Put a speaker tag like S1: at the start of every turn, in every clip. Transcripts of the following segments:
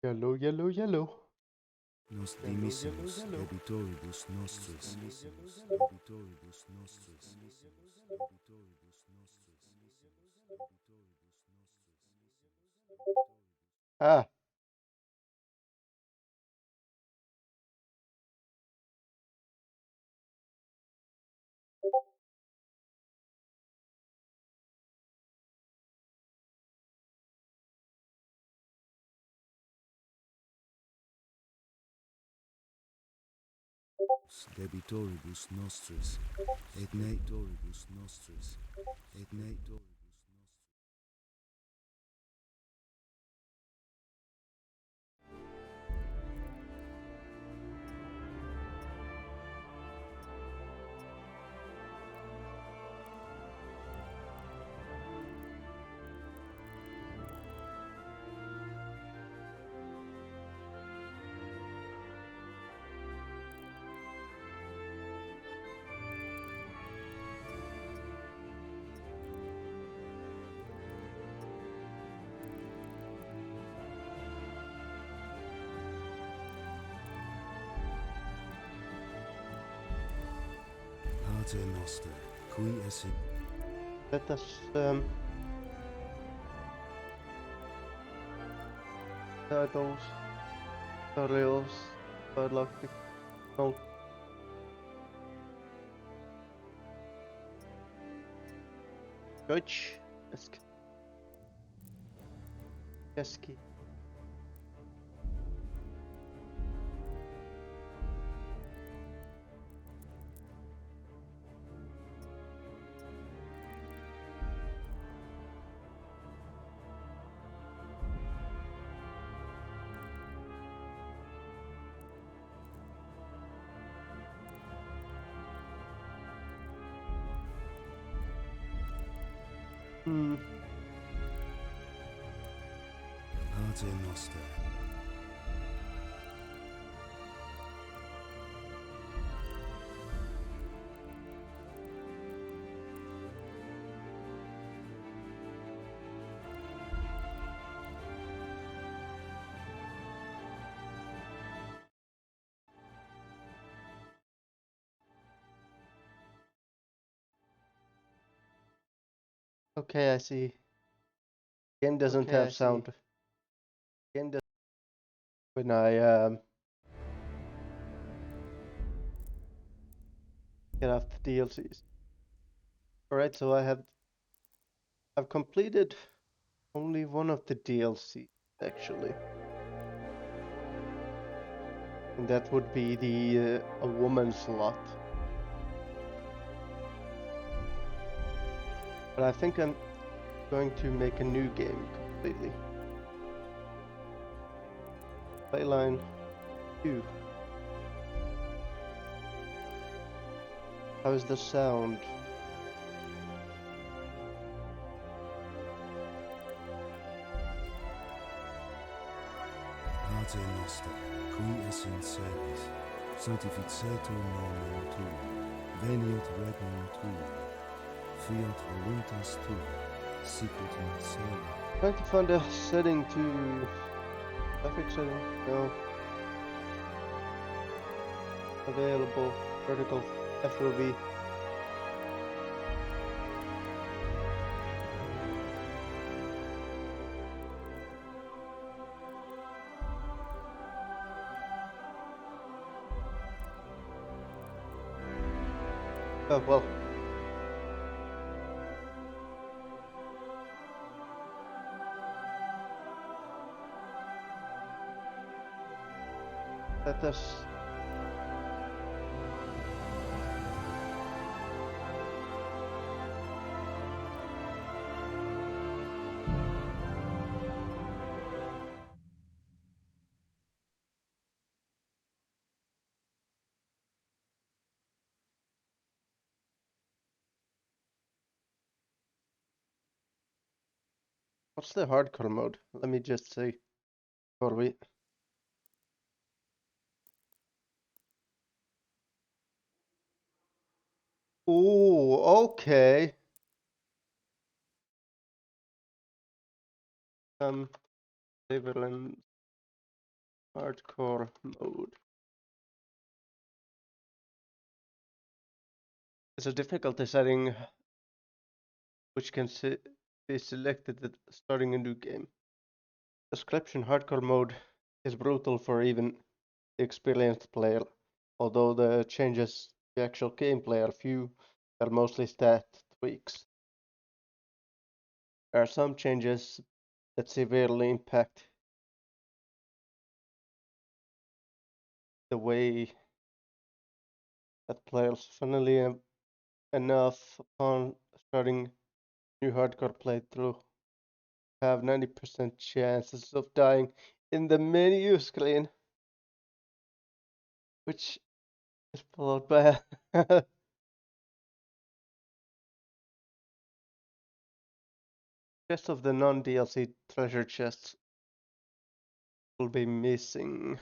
S1: Yellow, yellow, yellow.
S2: Nos
S1: Yellow,
S2: dimissimus
S1: yellow, yellow.
S2: debitoribus nostris. Debitoribus nostris. Debitoribus nostris.
S1: Ah,
S2: Debitoribus nostris. Et natoribus nostris. Et natoribus. Pater noster, qui es in
S1: let us titles, tutorials, dialogue, no. Deutsch, Eski. Hmm.
S2: Pater noster.
S1: Okay, I see. Game doesn't have sound. Game does when I get off the DLCs. Alright, so I've completed only one of the DLCs actually. And that would be the a woman's lot. But I think I'm going to make a new game completely. Playline 2. How's the sound?
S2: Pater noster, qui es in celis, sanctificetur nomen tuum, veniat regnum tuum, fiat voluntas tua, sicut in cielo.
S1: Trying to find a setting to graphic setting. No. Available. Vertical FOV. Oh well. Let us what's the hardcore mode? Let me just see. Before we Ooh, okay. Deliverance. hardcore mode. It's a difficulty setting which can be selected at starting a new game. Description: hardcore mode is brutal for even the experienced player, although the changes to the actual gameplay are few. They're mostly stat tweaks. There are some changes that severely impact the way that players, funnily enough, upon starting new hardcore playthrough, have 90% chances of dying in the menu screen, which is followed by a rest of the non-DLC treasure chests will be missing.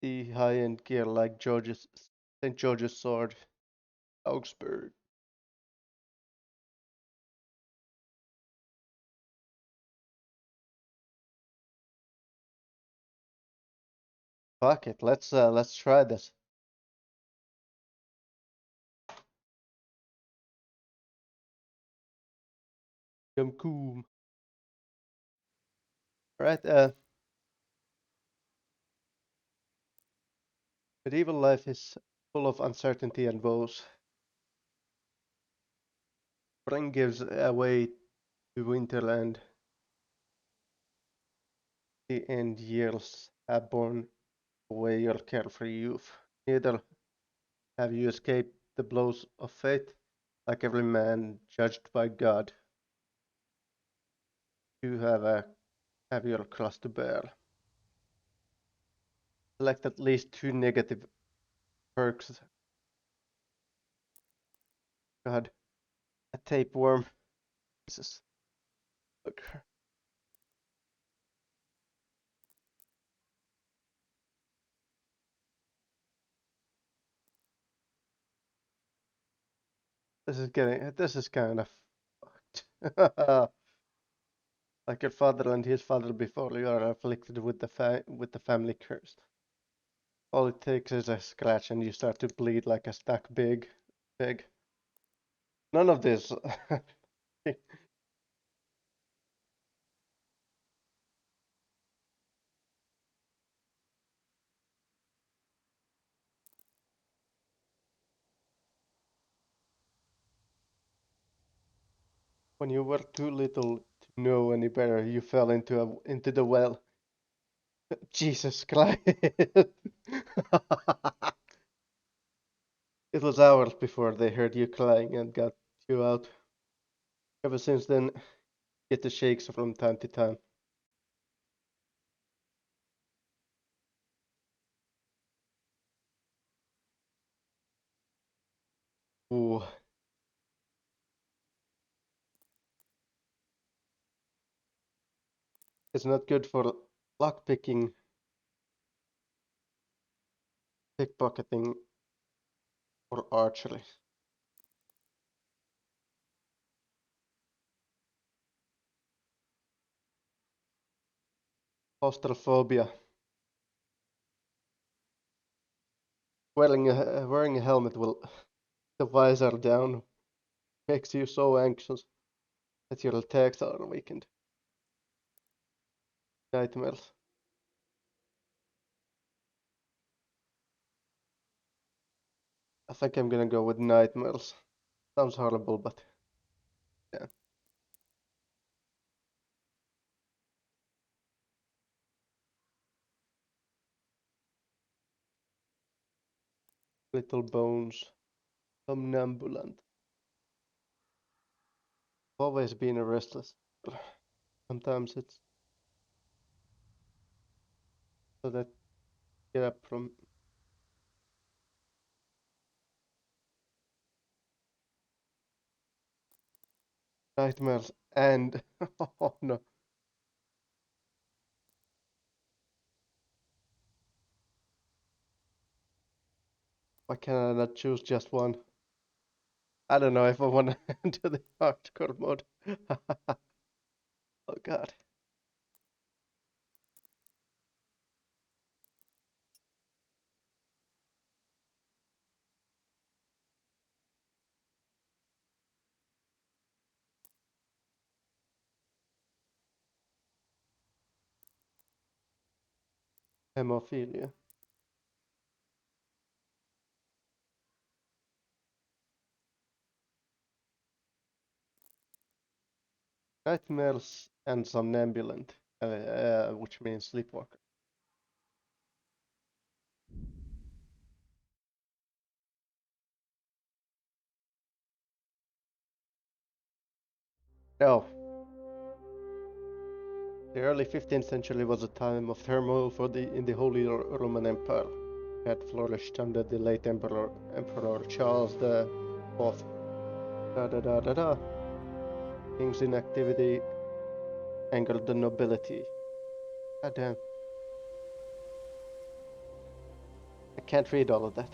S1: The high-end gear like St. George's sword, Augsburg. Fuck it, let's try this. Yum coom. Alright, medieval life is full of uncertainty and woes. Spring gives away to winterland. The end years have borne away your carefree youth. Neither have you escaped the blows of fate, like every man judged by God. You have a heavier cross to bear. Select at least 2 negative perks. God, a tapeworm. Jesus. Look. This is kind of fucked. Like your father and his father before you are afflicted with the family curse. All it takes is a scratch and you start to bleed like a stuck pig. None of this. When you were too little to know any better, you fell into the well. Jesus Christ! It was hours before they heard you crying and got you out. Ever since then, get the shakes from time to time. Ooh, it's not good for lockpicking, pickpocketing, or archery. Claustrophobia. Wearing a helmet will the visor down makes you so anxious that your attacks are weakened. Nightmares. I think I'm gonna go with nightmares. Sounds horrible, but yeah. Little bones. Somnambulant. Always been a restless. Sometimes it's so that get up from nightmares and oh no, why can I not choose just one? I don't know if I want to enter the hardcore mode. Oh god. Hemophilia. Nightmares and somnambulant, which means sleepwalker. No. The early 15th century was a time of turmoil in the Holy Roman Empire. It had flourished under the late Emperor Charles the Fourth. Da da da da da. King's inactivity angered the nobility. God damn. I can't read all of that.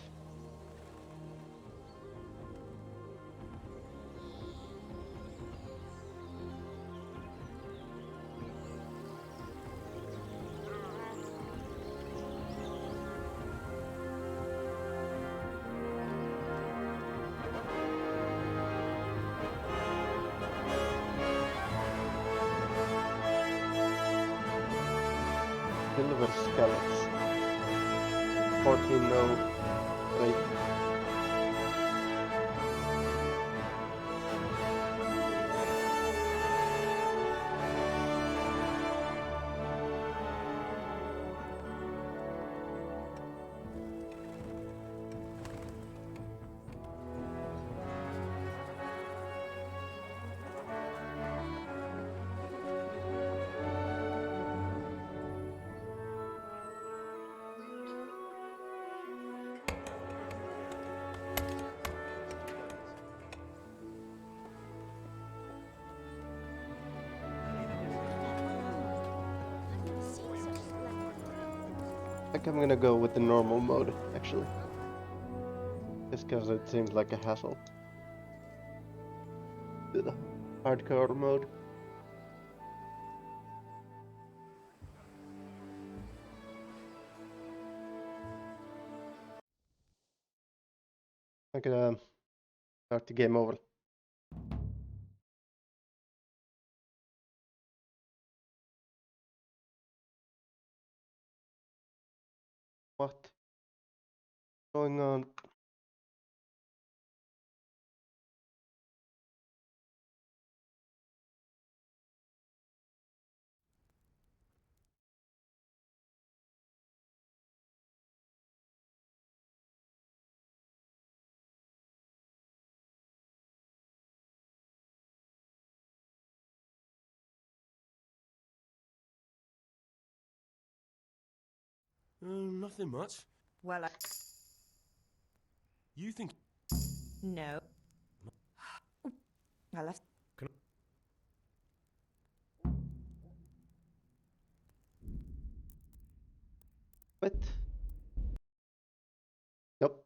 S1: Silver Scallops. 1403. I think I'm gonna go with the normal mode, actually. Just because it seems like a hassle. The hardcore mode. I could start the game over. What? Going on?
S3: Nothing much.
S4: Well,
S3: You think...
S4: no. I left.
S1: What? Nope.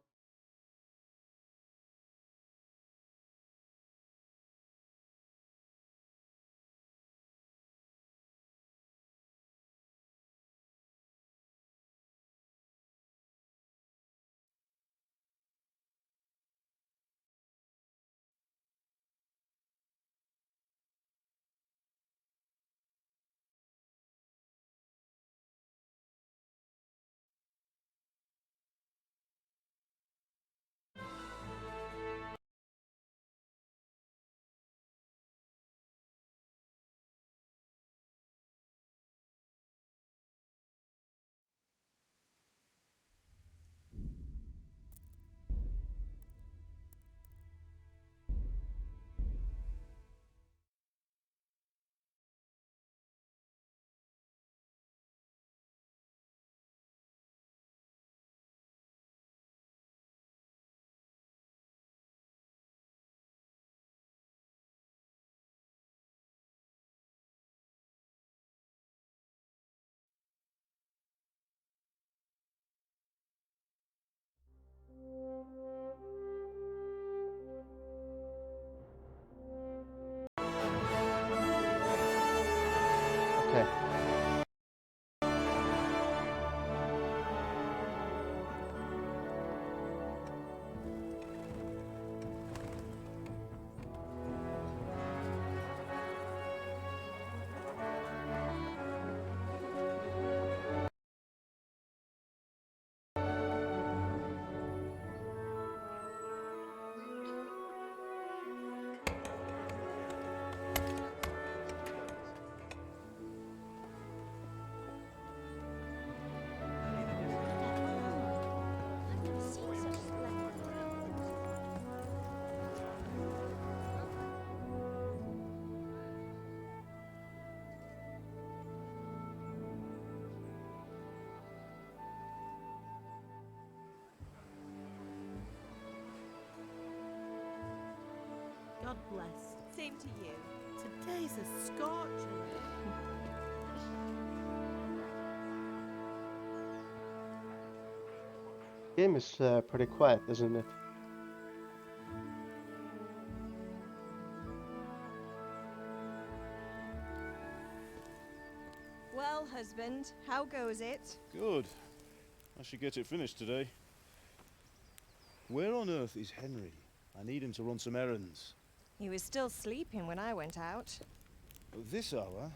S4: blessed.
S5: Same to you.
S4: Today's a scorcher.
S1: Game is pretty quiet, isn't it?
S5: Well, husband, how goes it?
S2: Good. I should get it finished today. Where on earth is Henry? I need him to run some errands.
S5: He was still sleeping when I went out.
S2: At this hour?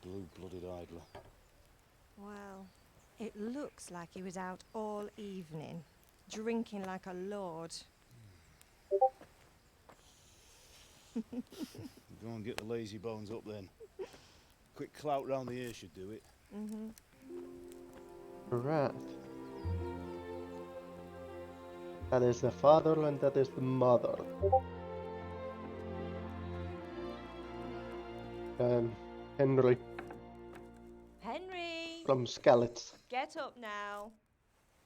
S2: Blue-blooded idler.
S5: Well, it looks like he was out all evening, drinking like a lord.
S2: Go and get the lazy bones up then. Quick clout round the ear should do it.
S1: Right. That is the father and that is the mother. Henry
S5: Henry!
S1: from Skallets.
S5: Get up now.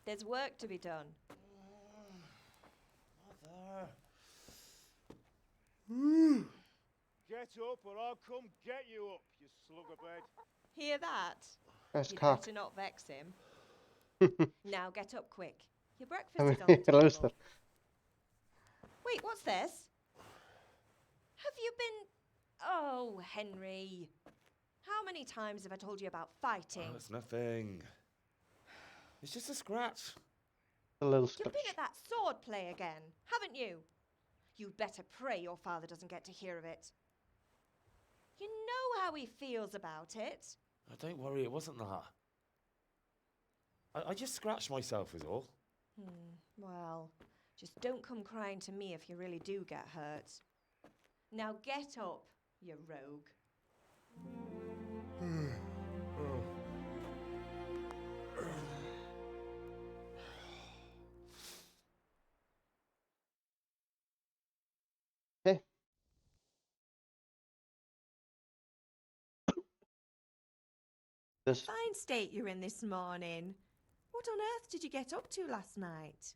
S5: There's work to be done.
S2: Get up or I'll come get you up, you slug of bed.
S5: Hear that?
S1: Nice
S5: You'd
S1: cock.
S5: better not vex him. Now get up quick. Your breakfast
S1: I
S5: is on the
S1: mean,
S5: table.
S1: Luster.
S5: Wait, what's this? Have you been... Oh, Henry. How many times have I told you about fighting?
S3: Oh, it's nothing. It's just a scratch.
S1: A little
S5: You've
S1: scratch.
S5: been at that sword play again, haven't you? You'd better pray your father doesn't get to hear of it. You know how he feels about it.
S3: Oh, don't worry, it wasn't that. I just scratched myself is all.
S5: Well, just don't come crying to me if you really do get hurt. Now get up, you rogue.
S1: Hey. This
S5: Fine state you're in this morning. What on earth did you get up to last night?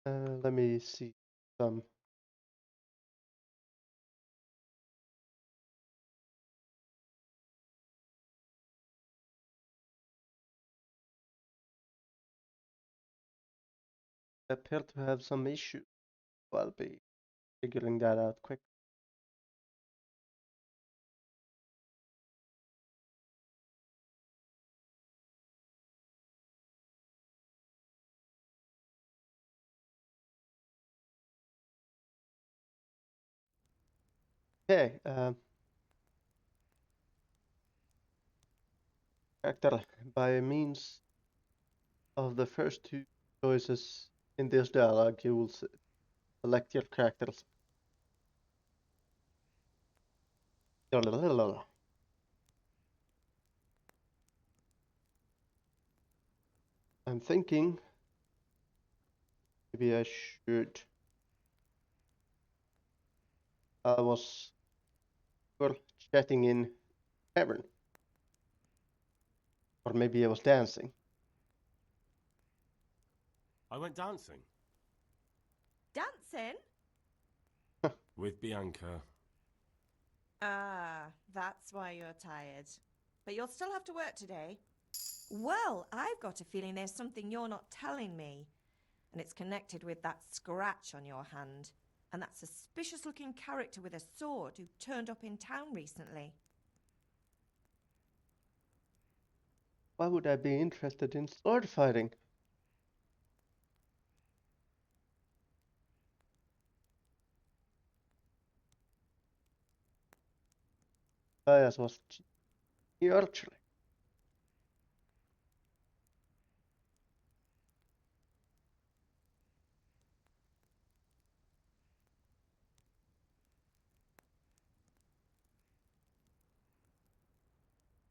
S1: let me see some. Appear to have some issues. I'll be figuring that out quick. Okay, character. By means of the first two choices in this dialogue, you will select your characters. I'm thinking maybe I should. I was chatting in tavern, or maybe I was dancing.
S3: I went dancing.
S5: Dancing?
S3: With Bianca.
S5: Ah, that's why you're tired. But you'll still have to work today. Well, I've got a feeling there's something you're not telling me. And it's connected with that scratch on your hand. And that suspicious-looking character with a sword who turned up in town recently.
S1: Why would I be interested in sword fighting? That was archery.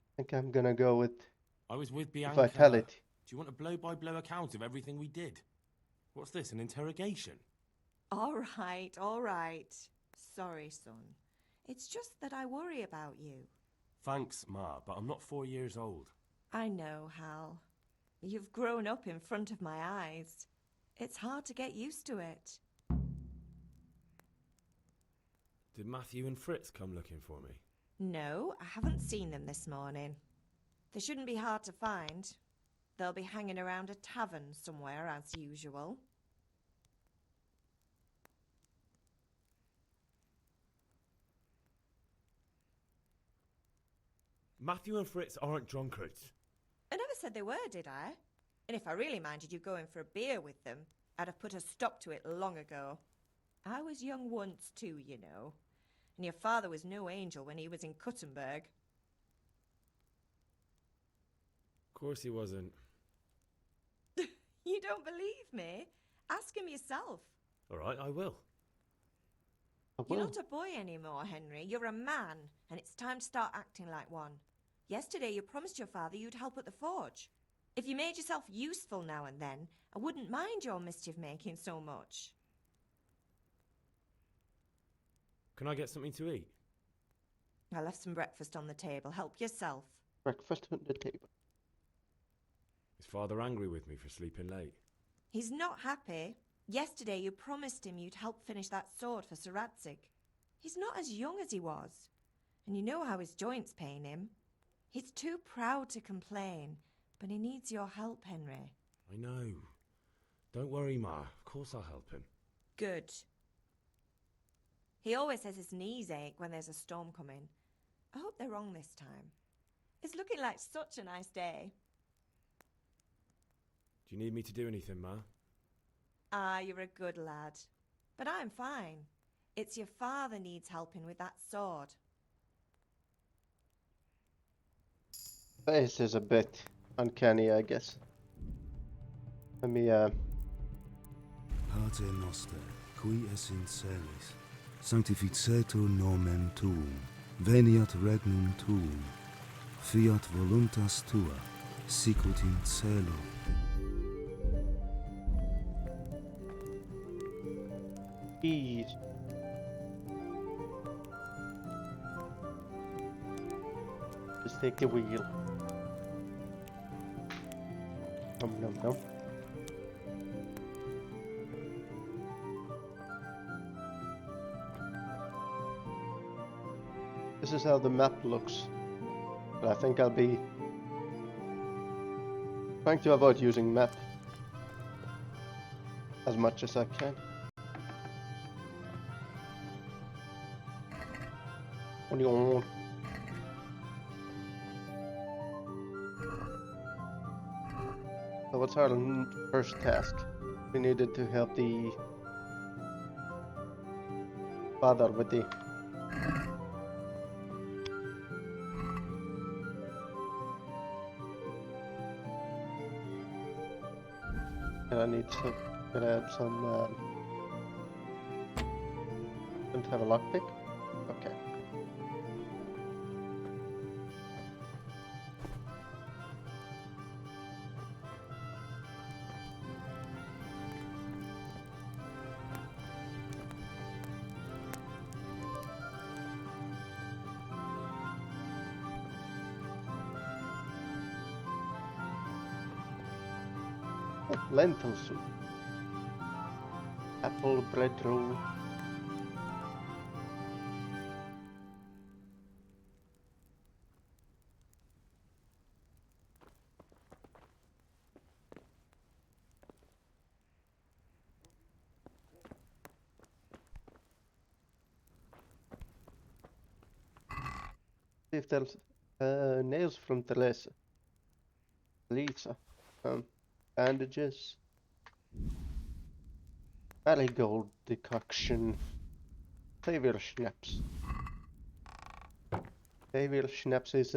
S1: I think I'm gonna go with
S3: I was with Bianca.
S1: vitality.
S3: Do you want a blow-by-blow account of everything we did? What's this, an interrogation?
S5: All right, all right. Sorry, son. It's just that I worry about you.
S3: Thanks, Ma, but I'm not 4 years old.
S5: I know, Hal. You've grown up in front of my eyes. It's hard to get used to it.
S3: Did Matthew and Fritz come looking for me?
S5: No, I haven't seen them this morning. They shouldn't be hard to find. They'll be hanging around a tavern somewhere, as usual.
S3: Matthew and Fritz aren't drunkards.
S5: I never said they were, did I? And if I really minded you going for a beer with them, I'd have put a stop to it long ago. I was young once too, you know. And your father was no angel when he was in Cuttenberg.
S3: Of course he wasn't.
S5: You don't believe me? Ask him yourself.
S3: All right, I will.
S5: You're not a boy anymore, Henry. You're a man, and it's time to start acting like one. Yesterday you promised your father you'd help at the forge. If you made yourself useful now and then, I wouldn't mind your mischief-making so much.
S3: Can I get something to eat?
S5: I left some breakfast on the table. Help yourself.
S1: Breakfast on the table.
S3: Is Father angry with me for sleeping late?
S5: He's not happy. Yesterday you promised him you'd help finish that sword for Sir Radzig. He's not as young as he was. And you know how his joints pain him. He's too proud to complain, but he needs your help, Henry.
S3: I know. Don't worry, Ma. Of course I'll help him.
S5: Good. He always says his knees ache when there's a storm coming. I hope they're wrong this time. It's looking like such a nice day.
S3: Do you need me to do anything, Ma?
S5: Ah, you're a good lad. But I'm fine. It's your father needs helping with that sword.
S1: Face is a bit uncanny, I guess. Let me,
S2: Pater noster, qui es in celis, sanctificetur nomen tuum, veniat regnum tuum, fiat voluntas tua, sicut in cielo.
S1: ease. Just take the wheel. Nom nom nom. This is how the map looks. But I think I'll be trying to avoid using map as much as I can. What do you want? So what's our first task? We needed to help the father with the and I need to add some don't have a lockpick? Okay. Lentil soup. Apple bread roll. See if there's nails from Teresa. Lisa. Bandages. Marigold decoction. Savior schnapps. Savior schnapps is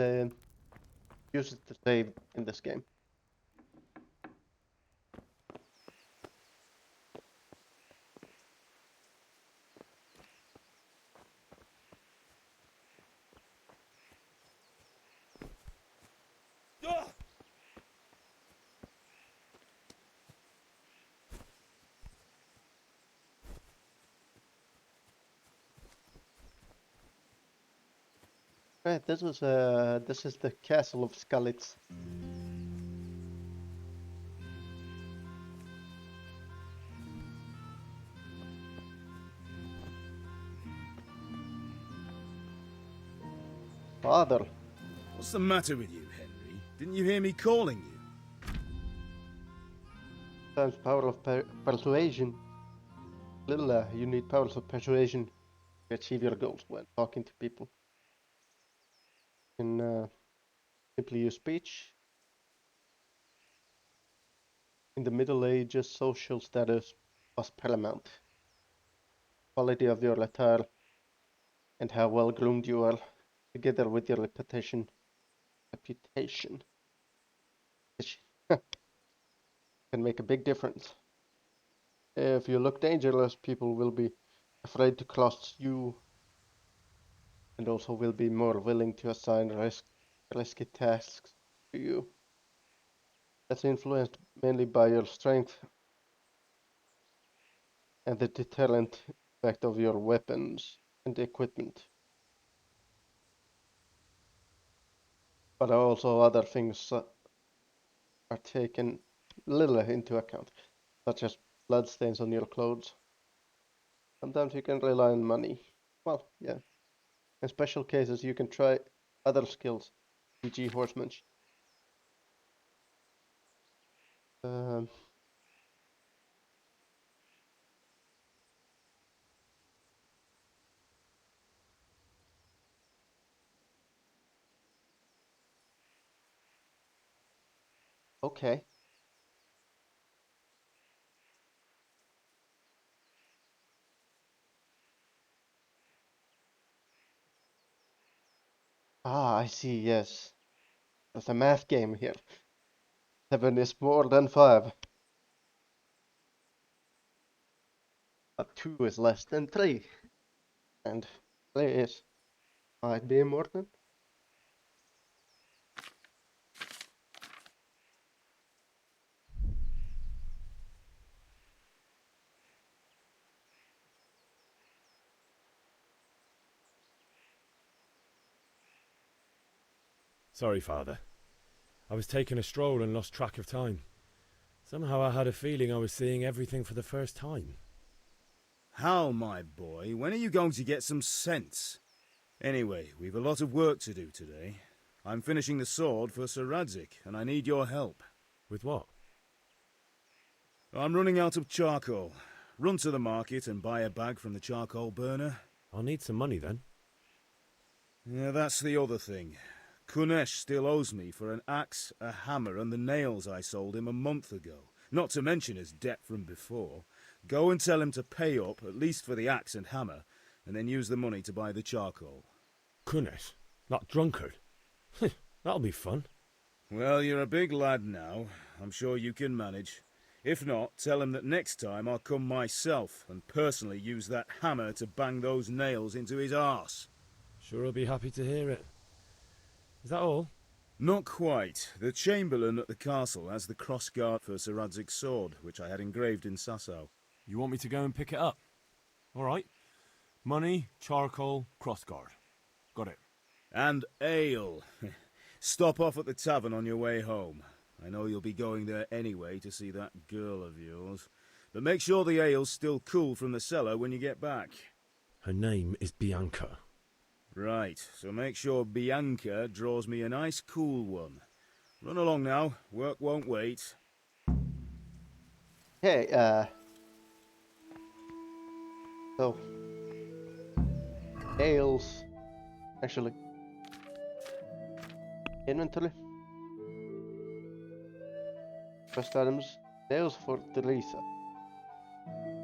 S1: used to save in this game. Right, this is the castle of Skalitz. Father,
S2: What's the matter with you, Henry? Didn't you hear me calling you?
S1: times power of persuasion. Lilla, you need powers of persuasion to achieve your goals when talking to people. You can simply use speech. In the Middle Ages, social status was paramount. Quality of your attire and how well groomed you are, together with your reputation, can make a big difference. If you look dangerous, people will be afraid to cross you, and also will be more willing to assign risky tasks to you. That's influenced mainly by your strength and the deterrent effect of your weapons and equipment. But also other things are taken little into account, such as bloodstains on your clothes. Sometimes you can rely on money. Well, yeah. In special cases, you can try other skills, e.g. horsemanship. Um, okay. Ah, I see, yes. There's a math game here. 7 is more than 5. But 2 is less than 3. And 3 is might be more than.
S3: Sorry, Father. I was taking a stroll and lost track of time. Somehow I had a feeling I was seeing everything for the first time.
S2: Hal, my boy, when are you going to get some sense? Anyway, we've a lot of work to do today. I'm finishing the sword for Sir Radzig, and I need your help.
S3: With what?
S2: I'm running out of charcoal. Run to the market and buy a bag from the charcoal burner.
S3: I'll need some money then.
S2: Yeah, that's the other thing. Kunesh still owes me for an axe, a hammer, and the nails I sold him a month ago. Not to mention his debt from before. Go and tell him to pay up, at least for the axe and hammer, and then use the money to buy the charcoal.
S3: Kunesh? That drunkard? That'll be fun.
S2: Well, you're a big lad now. I'm sure you can manage. If not, tell him that next time I'll come myself and personally use that hammer to bang those nails into his arse.
S3: Sure I'll be happy to hear it. Is that all?
S2: Not quite. The Chamberlain at the castle has the crossguard for Sir Radzig's sword, which I had engraved in Sasau.
S3: You want me to go and pick it up? All right. Money, charcoal, crossguard. Got it.
S2: And ale. Stop off at the tavern on your way home. I know you'll be going there anyway to see that girl of yours. But make sure the ale's still cool from the cellar when you get back.
S3: Her name is Bianca.
S2: Right, so make sure Bianca draws me a nice cool one. Run along now. Work won't wait.
S1: Hey, so ales, actually, inventory. First items, nails for Teresa.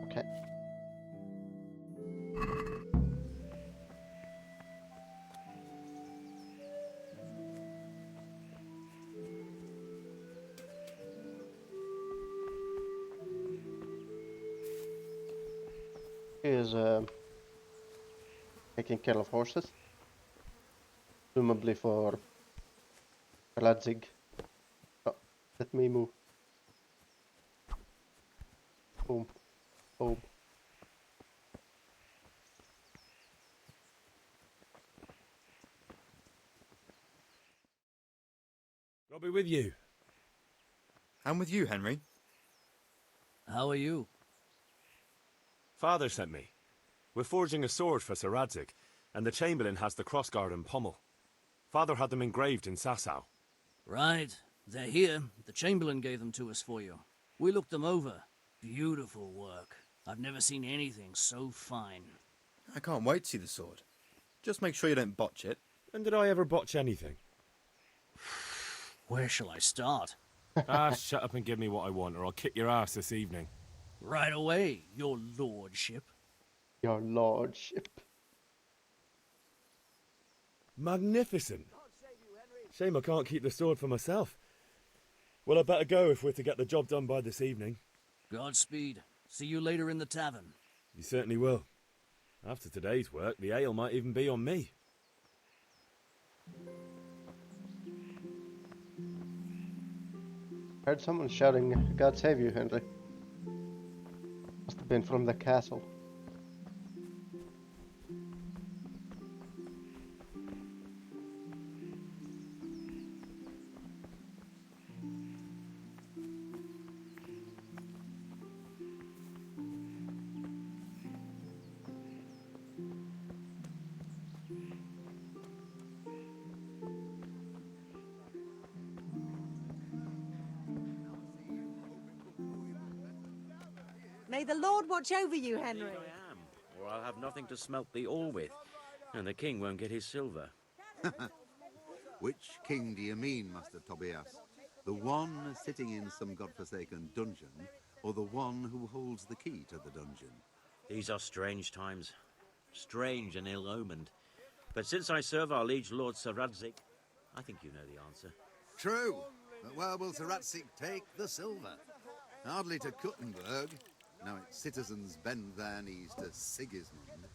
S1: Okay. Is taking care of horses, presumably for Radzig. Oh, let me move. Boom, boom.
S3: be with you.
S6: And with you, Henry.
S7: How are you?
S3: Father sent me. We're forging a sword for Sir Radzig, and the Chamberlain has the crossguard and pommel. Father had them engraved in Sasau.
S7: Right. They're here. The Chamberlain gave them to us for you. We looked them over. Beautiful work. I've never seen anything so fine.
S6: I can't wait to see the sword. Just make sure you don't botch it.
S3: When did I ever botch anything?
S7: Where shall I start?
S3: Shut up and give me what I want, or I'll kick your ass this evening.
S7: Right away, your lordship.
S1: Your lordship.
S3: Magnificent. Shame I can't keep the sword for myself. Well, I better go if we're to get the job done by this evening.
S7: Godspeed. See you later in the tavern.
S3: You certainly will. After today's work, the ale might even be on me.
S1: Heard someone shouting, "God save you, Henry." Must have been from the castle.
S4: May the Lord watch over you, Henry.
S8: Indeed I am, or I'll have nothing to smelt the ore with, and the king won't get his silver.
S9: Which king do you mean, Master Tobias? The one sitting in some godforsaken dungeon, or the one who holds the key to the dungeon?
S8: These are strange times, strange and ill-omened. But since I serve our liege lord Sir Radzig, I think you know the answer.
S9: True, but where will Sir Radzig take the silver? Hardly to Kuttenberg. Now its citizens bend their knees to Sigismund.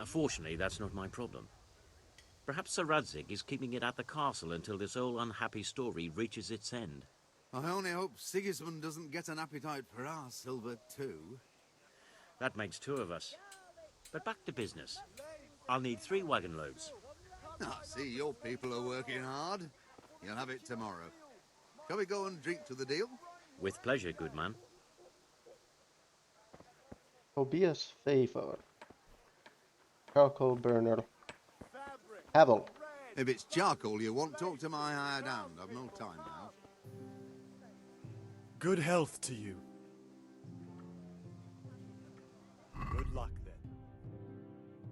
S8: Fortunately, that's not my problem. Perhaps Sir Radzig is keeping it at the castle until this old unhappy story reaches its end.
S9: I only hope Sigismund doesn't get an appetite for our silver too.
S8: That makes two of us. But back to business. I'll need 3 wagon loads.
S9: I see your people are working hard. You'll have it tomorrow. Shall we go and drink to the deal?
S8: With pleasure, good man.
S1: Tobias favor. Charcoal burner. Havel.
S9: If it's charcoal you want, talk to my hired hand. I've no time now.
S10: Good health to you. Good luck then.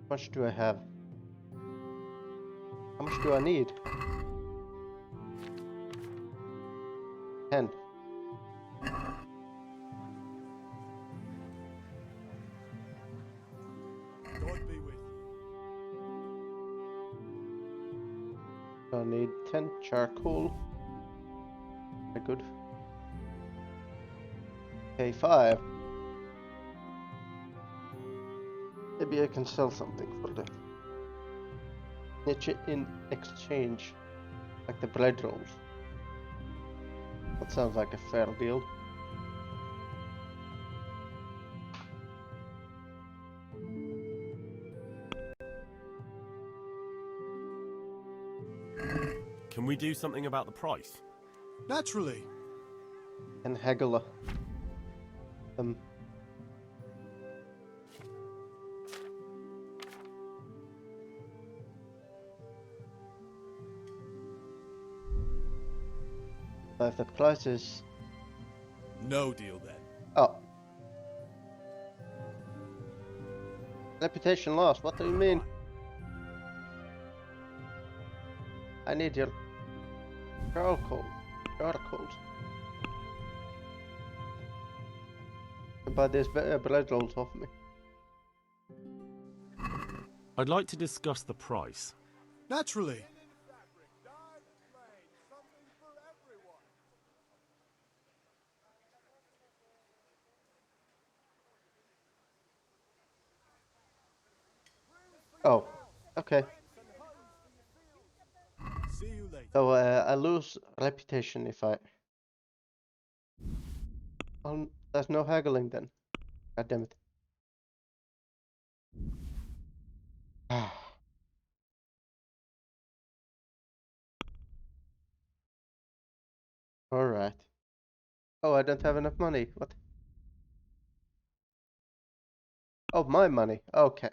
S1: How much do I have? How much do I need? 10.
S10: God be with you.
S1: I need 10 charcoal. Very good. Okay, 5. Maybe I can sell something for them. Niche in exchange. Like the bread rolls. That sounds like a fair deal.
S3: Can we do something about the price?
S10: Naturally.
S1: And haggle them. If the price is...
S10: No deal then.
S1: Oh. Reputation lost, what do you mean? I need your charcoal. Charcoal. Buy these bread rolls off me.
S3: I'd like to discuss the price.
S10: Naturally.
S1: Oh, okay.
S10: See you later.
S1: So I lose reputation if I... there's no haggling then. God damn it. Oh, I don't have enough money. What? Oh, my money. Okay.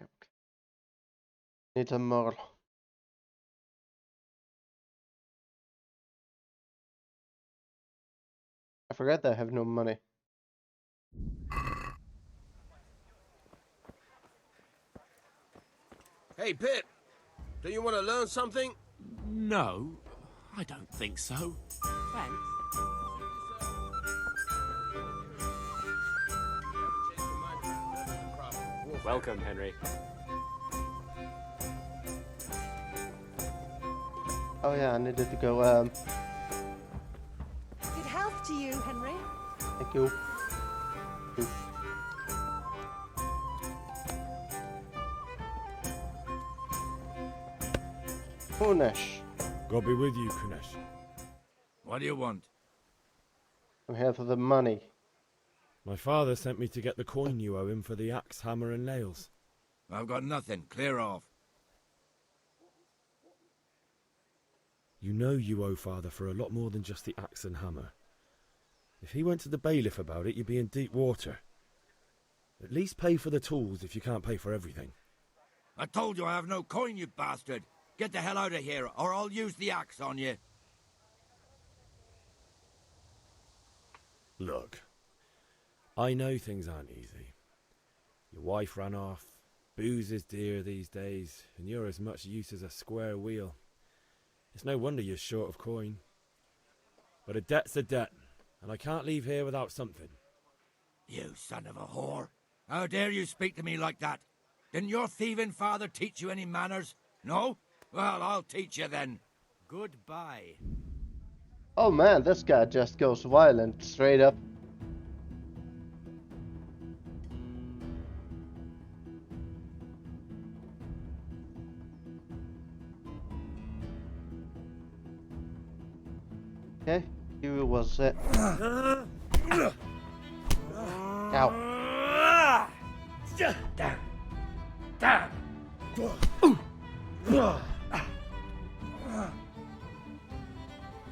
S1: Need some more. I forgot I have no money.
S11: Hey, Pip. Do you want to learn something?
S3: No, I don't think so. Thanks. Welcome, Henry.
S1: Oh yeah, I needed to go.
S4: Good health to you, Henry.
S1: Thank you. Kunesh.
S3: God be with you, Kunesh.
S11: What do you want?
S1: I'm here for the money.
S3: My father sent me to get the coin you owe him for the axe, hammer, and nails.
S11: I've got nothing. Clear off.
S3: You know you owe father for a lot more than just the axe and hammer. If he went to the bailiff about it, you'd be in deep water. At least pay for the tools if you can't pay for everything.
S11: I told you I have no coin, you bastard. Get the hell out of here, or I'll use the axe on you.
S3: Look, I know things aren't easy. Your wife ran off, booze is dear these days, and you're as much use as a square wheel. It's no wonder you're short of coin. But a debt's a debt, and I can't leave here without something.
S11: You son of a whore. How dare you speak to me like that? Didn't your thieving father teach you any manners? No? Well, I'll teach you then. Goodbye.
S1: Oh man, this guy just goes violent straight up. Okay, here was it. Ow.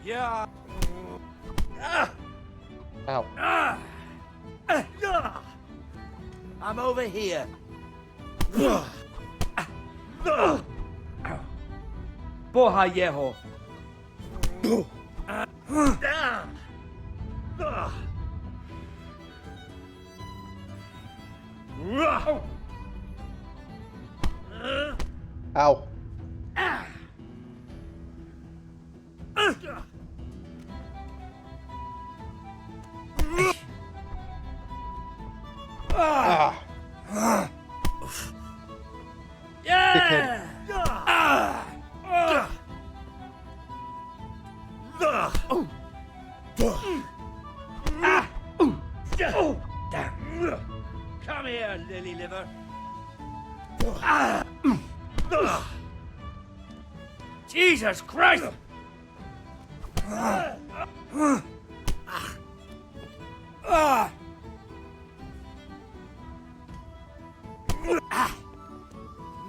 S11: Yeah.
S1: Ow.
S11: I'm over here.
S12: Boha yeho.
S1: Ow. Ah. Dickhead.
S11: Come here, lily liver.
S12: Jesus Christ!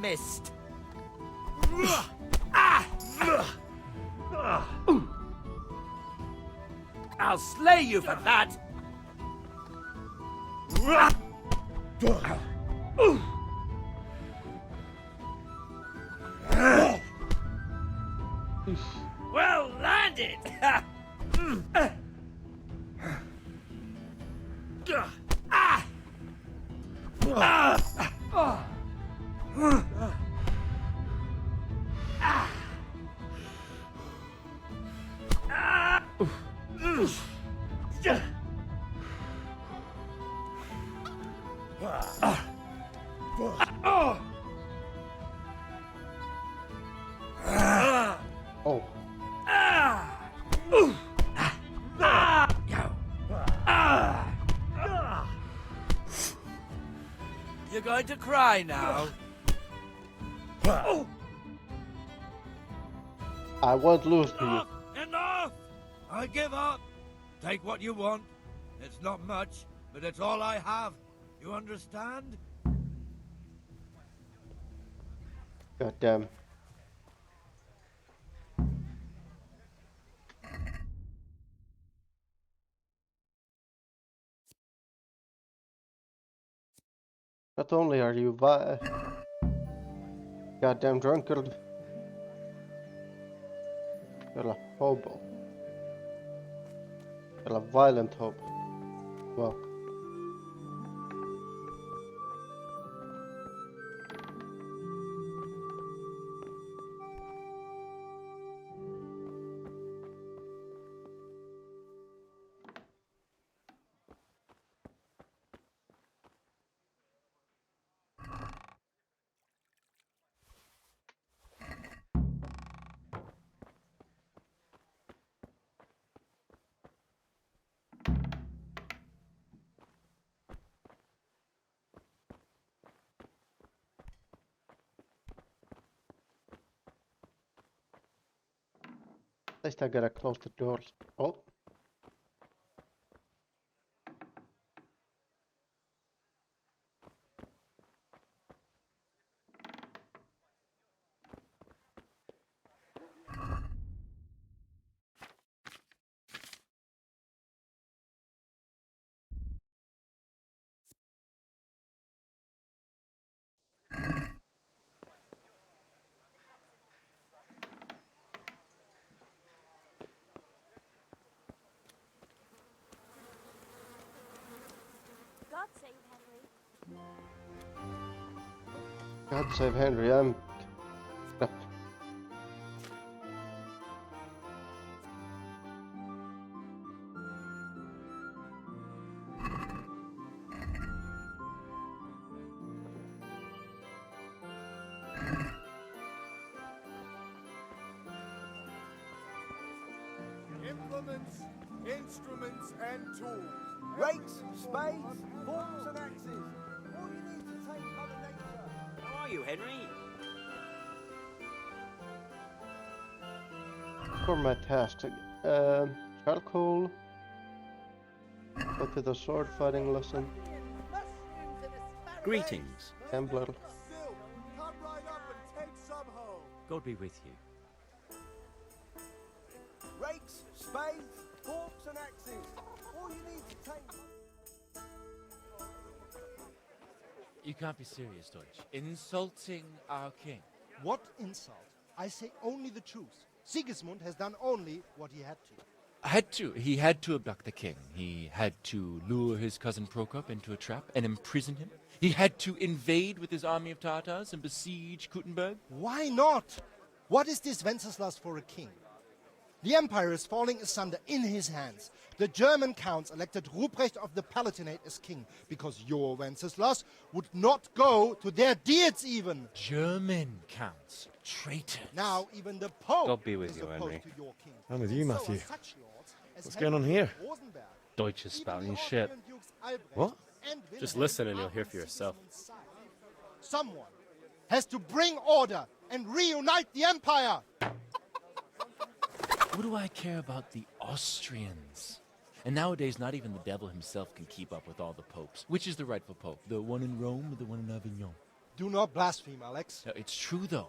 S11: Missed.
S12: I'll slay you for that! Well landed!
S1: Oh.
S12: You're going to cry now.
S1: I won't lose to you.
S11: Enough! I give up. Take what you want. It's not much, but it's all I have. You understand?
S1: God damn. Not only are you goddamn drunkard, you're a hobo. You're a violent hobo. Well. At least I gotta close the doors. Oh.
S13: God save Henry.
S1: God save Henry, I'm... Crap.
S10: Implements, instruments, and tools.
S14: Rakes, spades, forks, and axes. All you need to take Mother Nature.
S8: How are you, Henry?
S1: For my task, charcoal. Go to the sword fighting lesson.
S8: Greetings.
S1: Gambler.
S10: Silk, come right up and take some home.
S8: God be with you.
S14: Rakes, spades, forks, and axes. All you need to take.
S15: You can't be serious, Deutsch. Insulting our king.
S16: What insult? I say only the truth. Sigismund has done only what he had to.
S15: He had to abduct the king. He had to lure his cousin Prokop into a trap and imprison him. He had to invade with his army of Tartars and besiege Kuttenberg.
S16: Why not? What is this Wenceslas for a king? The empire is falling asunder in his hands. The German counts elected Ruprecht of the Palatinate as king because your Wenceslas would not go to their deeds even.
S15: German counts. Traitors.
S16: Now even the Pope
S3: God be with
S16: is
S3: you,
S16: opposed
S3: Henry.
S16: to your king.
S3: I'm with you,
S16: So are
S3: Matthew.
S16: such lords as
S3: What's going on here?
S16: Rosenberg.
S3: Deutsch is spouting shit.
S16: Austrian dukes Albrecht
S3: What?
S16: and
S17: Just
S16: Wilhelm
S17: listen and you'll
S16: are
S17: hear
S16: on
S17: for yourself.
S16: Sigismund's side. Someone has to bring order and reunite the empire.
S15: What do I care about the Austrians? And nowadays, not even the devil himself can keep up with all the popes. Which is the rightful pope? The one in Rome or the one in Avignon?
S16: Do not blaspheme, Alex.
S15: No, it's true, though.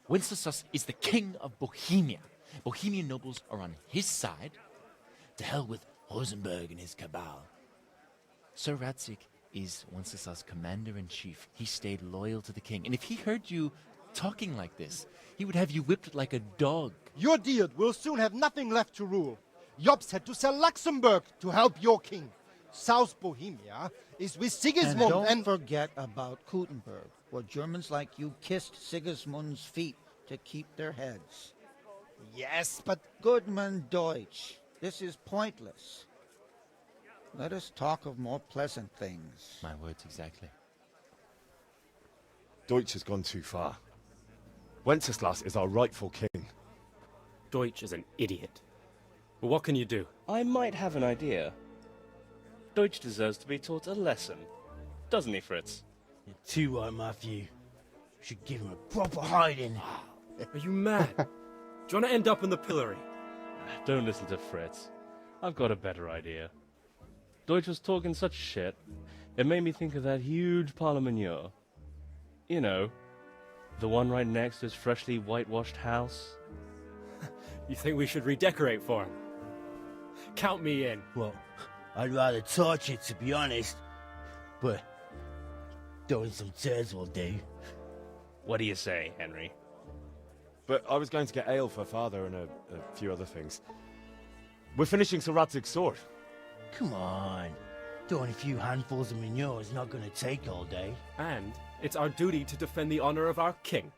S15: Wenceslas is the king of Bohemia. Bohemian nobles are on his side. To hell with Rosenberg and his cabal. Sir Radzik is Wenceslas' commander-in-chief. He stayed loyal to the king. And if he heard you talking like this, he would have you whipped like a dog.
S16: Your Diet will soon have nothing left to rule. Jobst had to sell Luxembourg to help your king. South Bohemia is with Sigismund
S18: and don't forget about Kuttenberg, where Germans like you kissed Sigismund's feet to keep their heads.
S16: Yes, but...
S18: Goodman Deutsch, this is pointless. Let us talk of more pleasant things.
S15: My words exactly.
S3: Deutsch has gone too far. Wenceslas is our rightful king.
S17: Deutsch is an idiot. But what can you do?
S19: I might have an idea. Deutsch deserves to be taught a lesson. Doesn't he, Fritz?
S12: You're too right, Matthew. Should give him a proper hiding.
S17: Are you mad? Do you want to end up in the pillory?
S19: Don't listen to Fritz. I've got a better idea. Deutsch was talking such shit, it made me think of that huge parliament. You know, the one right next to his freshly whitewashed house.
S17: You think we should redecorate for him? Count me in.
S12: Well, I'd rather torch it, to be honest. But Throwing some chairs will do.
S19: What do you say, Henry?
S17: But I was going to get ale for Father and a few other things. We're finishing Sir Radzig's sword.
S12: Come on. Throwing a few handfuls of manure is not going to take all day.
S17: And it's our duty to defend the honor of our king.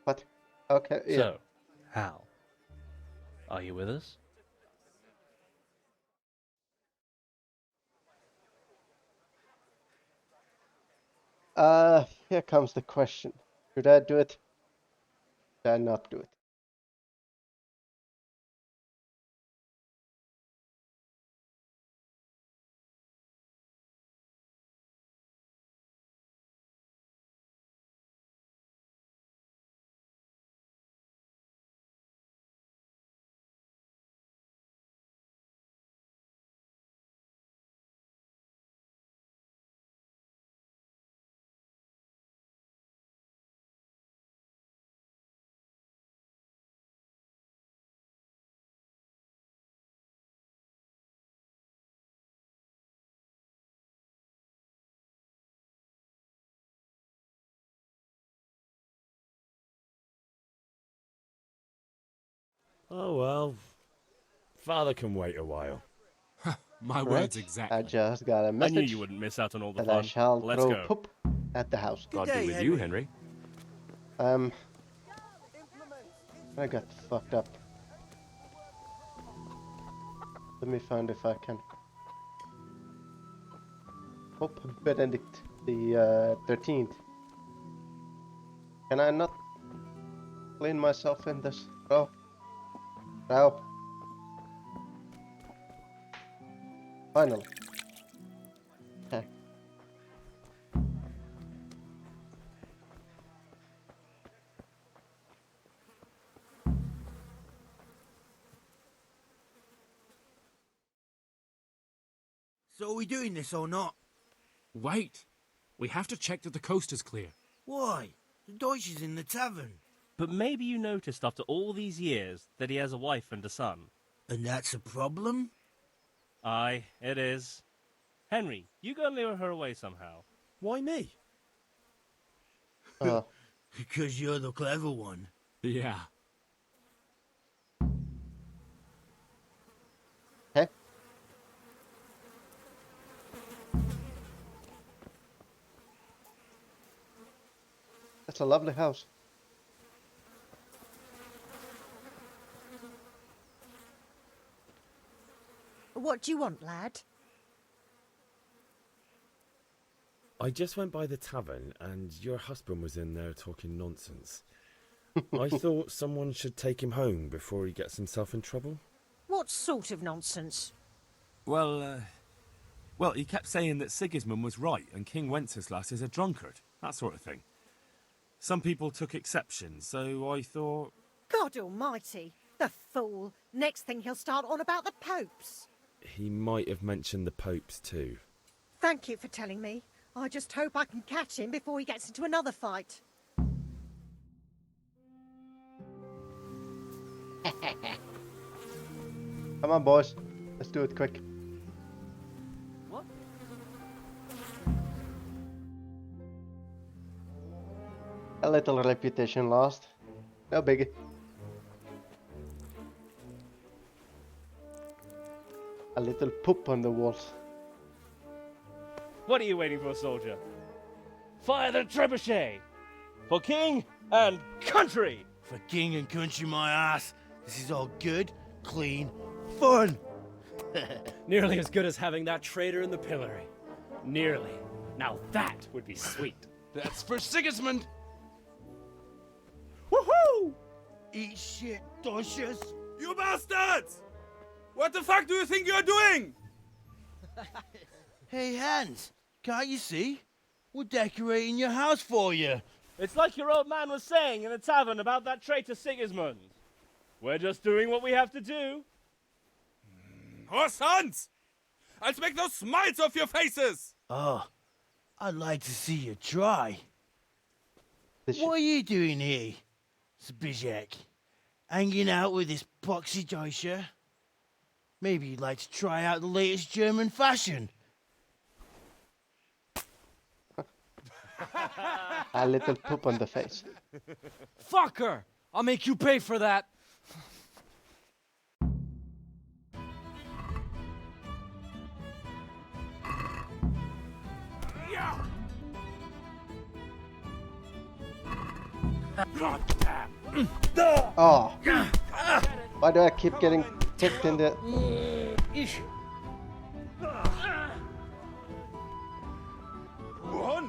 S1: What? Okay, yeah.
S19: So, Hal, are you with us?
S1: Here comes the question. Should I do it? Should I not do it?
S3: Oh well. Father can wait a while.
S17: My
S1: Right?
S17: words exactly.
S1: I just got a
S19: I
S1: message
S19: knew you wouldn't miss out on all the
S1: that I
S19: fun.
S1: shall
S19: Let's
S1: throw
S19: go.
S1: poop at the house.
S19: God be with you, Henry.
S1: I got fucked up. Let me find if I can. Pope Benedict the 13th. Can I not clean myself in this? Oh. No. Finally. Okay.
S11: So are we doing this or not?
S17: Wait. We have to check that the coast is clear.
S11: Why? The Deutsch is in the tavern.
S19: But maybe you noticed after all these years that he has a wife and a son.
S11: And that's a problem?
S19: Aye, it is. Henry, you go and lure her away somehow.
S17: Why me?
S11: Because you're the clever one.
S17: Yeah.
S1: Okay. That's a lovely house.
S4: What do you want, lad?
S3: I just went by the tavern and your husband was in there talking nonsense. I thought someone should take him home before he gets himself in trouble.
S4: What sort of nonsense?
S17: Well, he kept saying that Sigismund was right and King Wenceslas is a drunkard. That sort of thing. Some people took exception, so I thought...
S4: God almighty, the fool. Next thing he'll start on about the popes.
S3: He might have mentioned the popes too.
S4: Thank you for telling me. I just hope I can catch him before he gets into another fight.
S1: Come on, boys. Let's do it quick.
S7: What?
S1: A little reputation lost. No biggie. A little poop on the walls.
S19: What are you waiting for, soldier? Fire the trebuchet! For king and country!
S12: For king and country, my ass. This is all good, clean, fun.
S17: Nearly as good as having that traitor in the pillory. Nearly. Now that would be sweet.
S12: That's for Sigismund.
S17: Woohoo!
S12: Eat shit, Deutsches.
S17: You bastards! What the fuck do you think you're doing?
S12: Hey, Hans, can't you see? We're decorating your house for you.
S19: It's like your old man was saying in the tavern about that traitor Sigismund. We're just doing what we have to do.
S17: Oh, sons! I'll make those smiles off your faces!
S12: Oh, I'd like to see you try. What are you doing here, Zbigniew? Hanging out with this poxy Deutscher? Maybe you'd like to try out the latest German fashion.
S1: A little poop on the face.
S7: Fucker! I'll make you pay for that.
S1: Oh. Why do I keep getting kicked in the...
S10: What?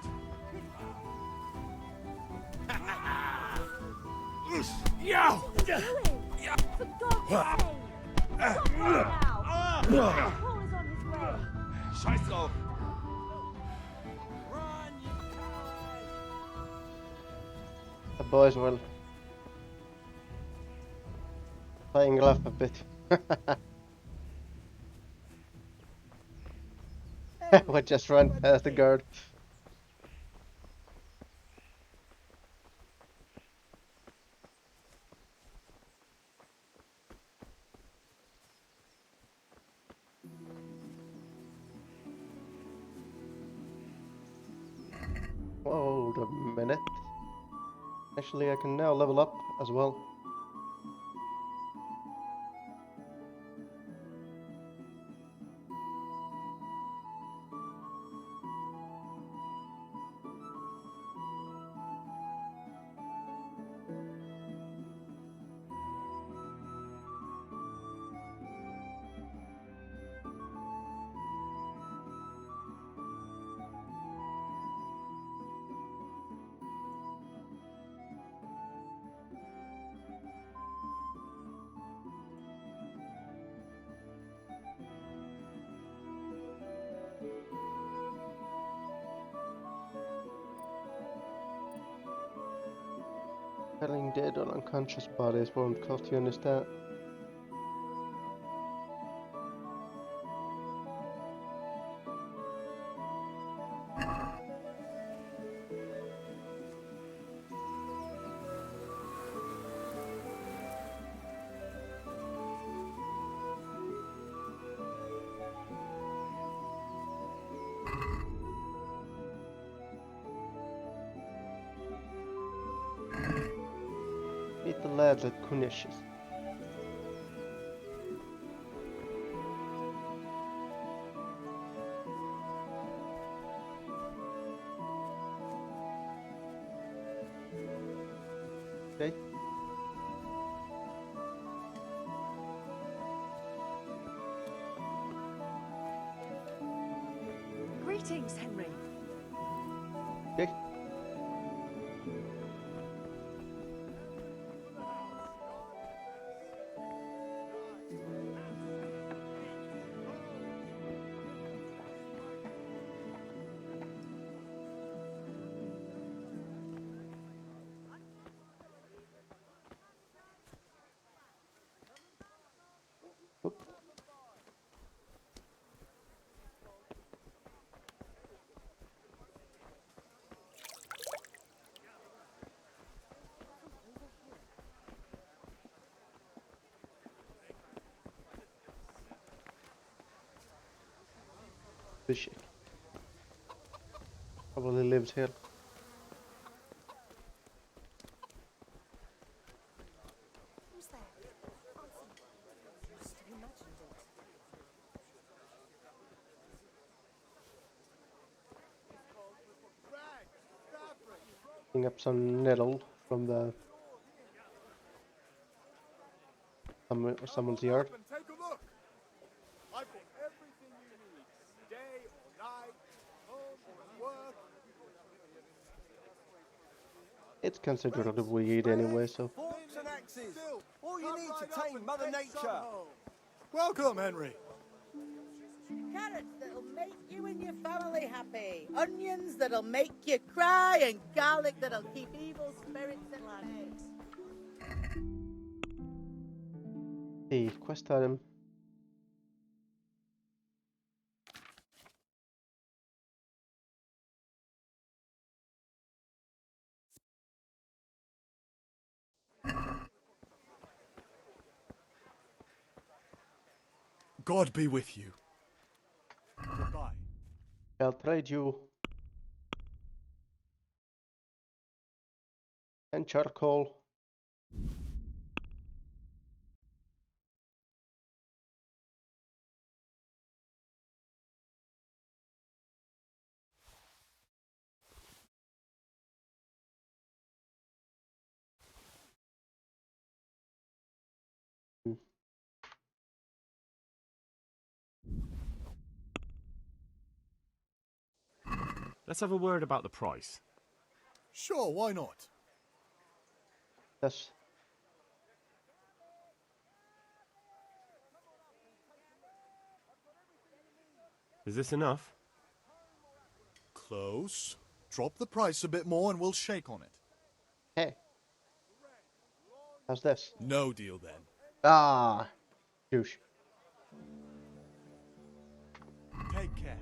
S13: Yo! For God's sake! Stop right now! Paul is on his way.
S10: Scheiß drauf!
S1: The boys will playing laugh a bit. We just run past the guard. Whoa, a minute. Actually, I can now level up as well. Killing dead or unconscious bodies won't cost you any stat. Meet the lads at Kunish's. Okay.
S4: Greetings, Henry.
S1: Okay. Bishik. Probably lives here.
S4: Who's there? Must have imagined it.
S1: Picking up some nettle from the someone's yard.
S10: Take a look. I've got everything you need. Day or night, home or work.
S1: It's considered a weed anyway, so
S14: Forks and axes. All you need to tame Mother Nature.
S10: Welcome, Henry.
S20: Carrots that'll make you and your family happy. Onions that'll make you cry. And garlic that'll keep evil spirits at bay.
S1: hey, quest item.
S10: God be with you. Goodbye.
S1: I'll trade you And charcoal.
S17: Let's have a word about the price.
S10: Sure, why not?
S1: Yes.
S17: Is this enough?
S10: Close. Drop the price a bit more and we'll shake on it.
S1: Hey. How's this?
S10: No deal then.
S1: Ah, douche.
S10: Take care.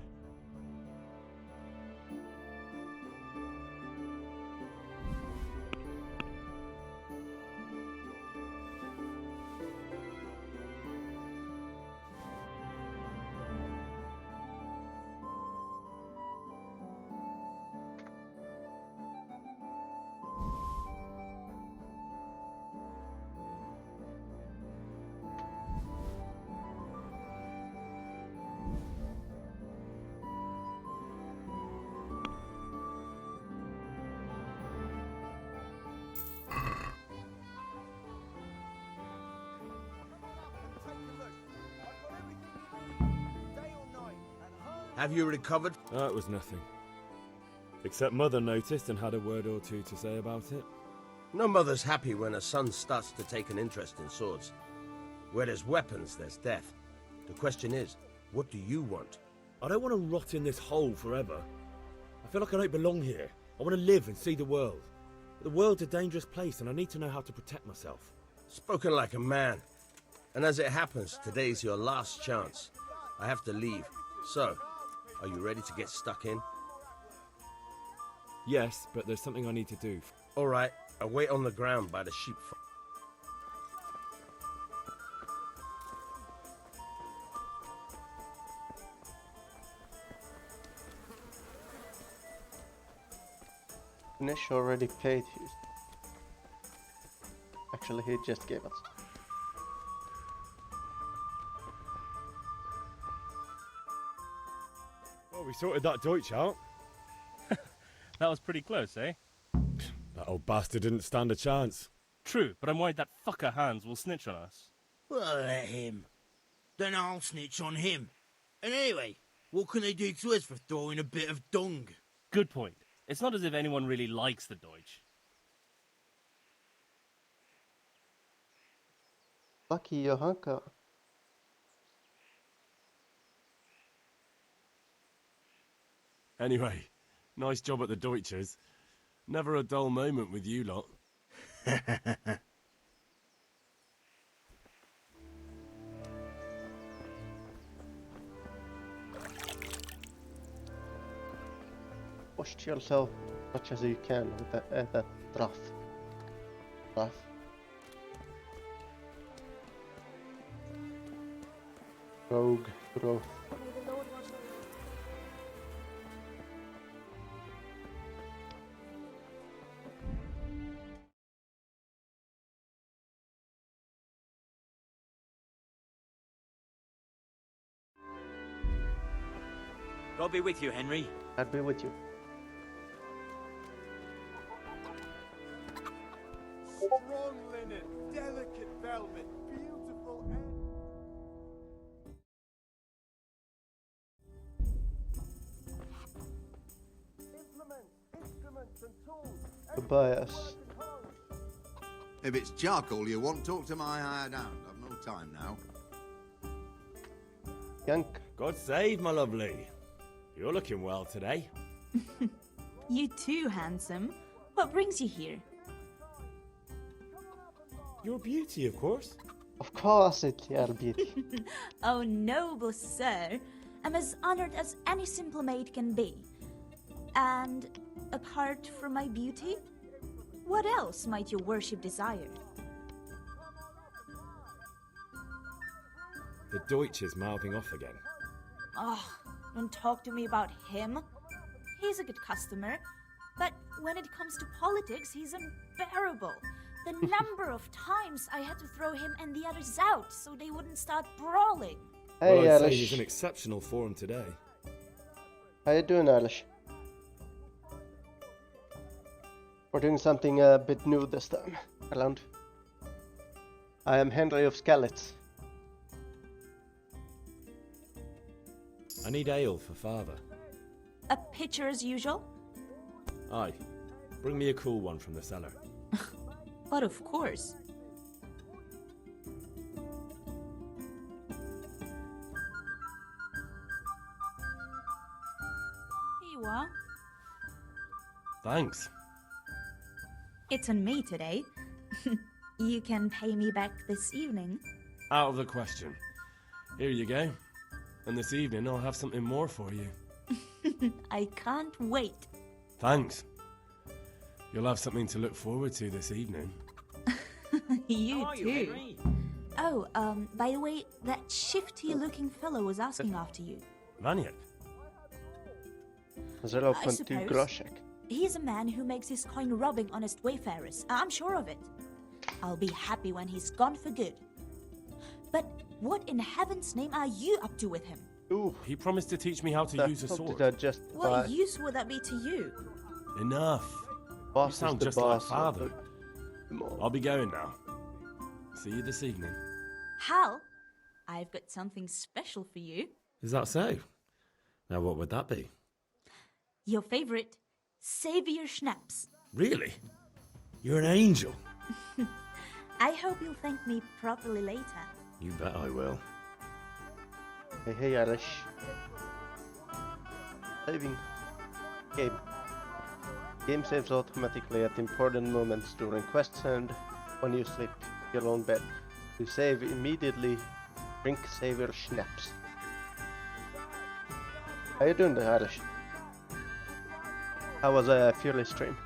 S21: Have you recovered?
S3: That was nothing. Except Mother noticed and had a word or two to say about it.
S21: No mother's happy when her son starts to take an interest in swords. Where there's weapons, there's death. The question is, what do you want?
S3: I don't want to rot in this hole forever. I feel like I don't belong here. I want to live and see the world. The world's a dangerous place and I need to know how to protect myself.
S21: Spoken like a man. And as it happens, today's your last chance. I have to leave. So, are you ready to get stuck in?
S3: Yes, but there's something I need to do.
S21: All right, I'll wait on the ground by the sheep farm.
S1: Nish already paid his. Actually, he just gave us.
S3: Well, we sorted that Deutsch out.
S19: That was pretty close, eh?
S3: That old bastard didn't stand a chance.
S19: True, but I'm worried that fucker Hans will snitch on us.
S11: Well, let him. Then I'll snitch on him. And anyway, what can they do to us for throwing a bit of dung?
S19: Good point. It's not as if anyone really likes the Deutsch.
S1: Lucky Johanka.
S17: Anyway, nice job at the Deutschers. Never a dull moment with you lot.
S1: Push yourself as much as you can with that draft. Draft. Rogue growth.
S8: God be with you, Henry.
S1: I'd be with you.
S10: Strong linen, delicate velvet, beautiful instruments and tools.
S1: Goodbye, us.
S9: If it's charcoal you want, talk to my hired hound. I've no time now.
S1: Yank.
S3: God save, my lovely. You're looking well today.
S13: You too, handsome. What brings you here?
S3: Your beauty, of course.
S1: Of course it's your beauty.
S13: Oh, noble sir. I'm as honored as any simple maid can be. And apart from my beauty, what else might your worship desire?
S3: The Deutsch is mouthing off again.
S13: Oh, don't talk to me about him. He's a good customer, but when it comes to politics, he's unbearable. The number of times I had to throw him and the others out so they wouldn't start brawling.
S3: Well,
S1: Hey,
S3: I'd say
S1: Alish.
S3: he's in exceptional form today.
S1: How you doing, Alish? We're doing something a bit new this time around. I am Henry of Skalitz.
S3: I need ale for father.
S13: A pitcher as usual?
S3: Aye. Bring me a cool one from the cellar.
S13: But of course. Here you are.
S17: Thanks.
S13: It's on me today. You can pay me back this evening.
S17: Out of the question. Here you go. And this evening I'll have something more for you.
S13: I can't wait.
S17: Thanks. You'll have something to look forward to this evening.
S13: You
S8: How are you,
S13: too.
S8: Henry?
S13: Oh, by the way, that shifty-looking fellow was asking after you.
S17: Vaniak?
S1: 0.2
S13: suppose.
S1: groszek.
S13: He's a man who makes his coin robbing honest wayfarers. I'm sure of it. I'll be happy when he's gone for good. But what in heaven's name are you up to with him?
S1: Ooh.
S17: He promised to teach me how to use a sword.
S13: What use would that be to you?
S17: Enough.
S1: Boss
S17: You
S1: is
S17: sound
S1: the
S17: just like
S1: boss.
S17: father. I'll be going now. See you this evening.
S13: Hal, I've got something special for you.
S3: Is that so? Now what would that be?
S13: Your favorite Savior Schnapps.
S3: Really? You're an angel.
S13: I hope you'll thank me properly later.
S3: You bet I will.
S1: Hey, Alish. Saving game. Game saves automatically at important moments during quests and when you sleep your own bed. To save immediately, drink Savior Schnapps. How you doing there, Alish? How was a Fearless stream?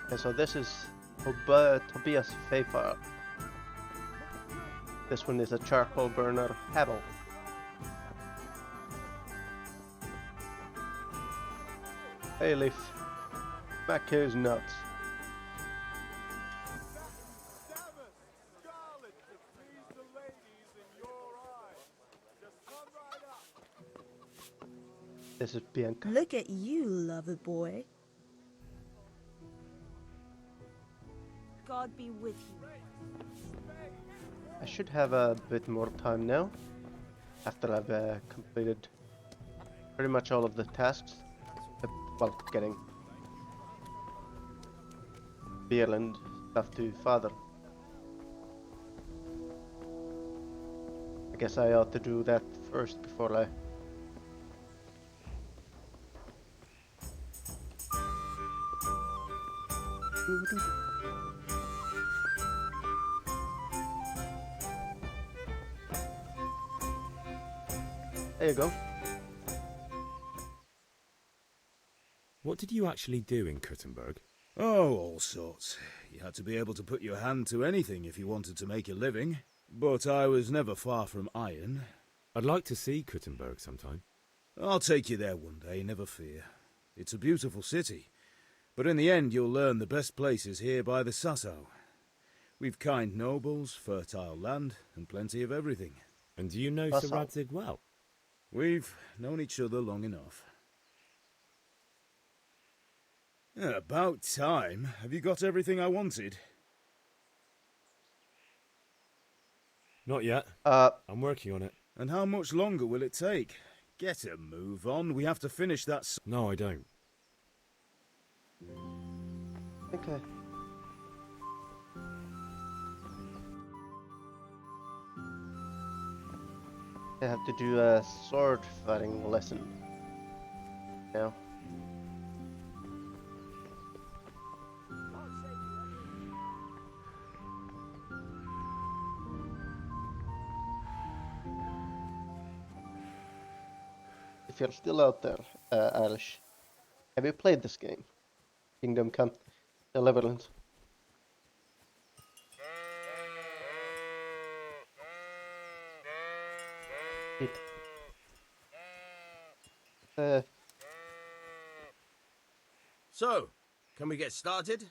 S1: Okay, so this is Tobias Fayfar. This one is a charcoal burner Havel. Hey Leaf, back here's nuts. This is Bianca.
S4: Look at you, lover boy.
S13: God be with you.
S1: I should have a bit more time now, after I've completed pretty much all of the tasks. Well, getting beer and stuff to father. I guess I ought to do that first before I... There you go.
S3: What did you actually do in Kuttenberg?
S2: Oh, all sorts. You had to be able to put your hand to anything if you wanted to make a living. But I was never far from iron.
S3: I'd like to see Kuttenberg sometime.
S2: I'll take you there one day, never fear. It's a beautiful city. But in the end, you'll learn the best places here by the Sasso. We've kind nobles, fertile land, and plenty of everything.
S3: And do you know Sir Radzig well?
S2: We've known each other long enough. About time. Have you got everything I wanted?
S3: Not yet. I'm working on it.
S2: And how much longer will it take? Get a move on. We have to finish that.
S3: No, I don't.
S1: Okay. I have to do a sword fighting lesson now. If you're still out there, Alish, Have you played this game? Kingdom Come Deliverance.
S21: So, can we get started?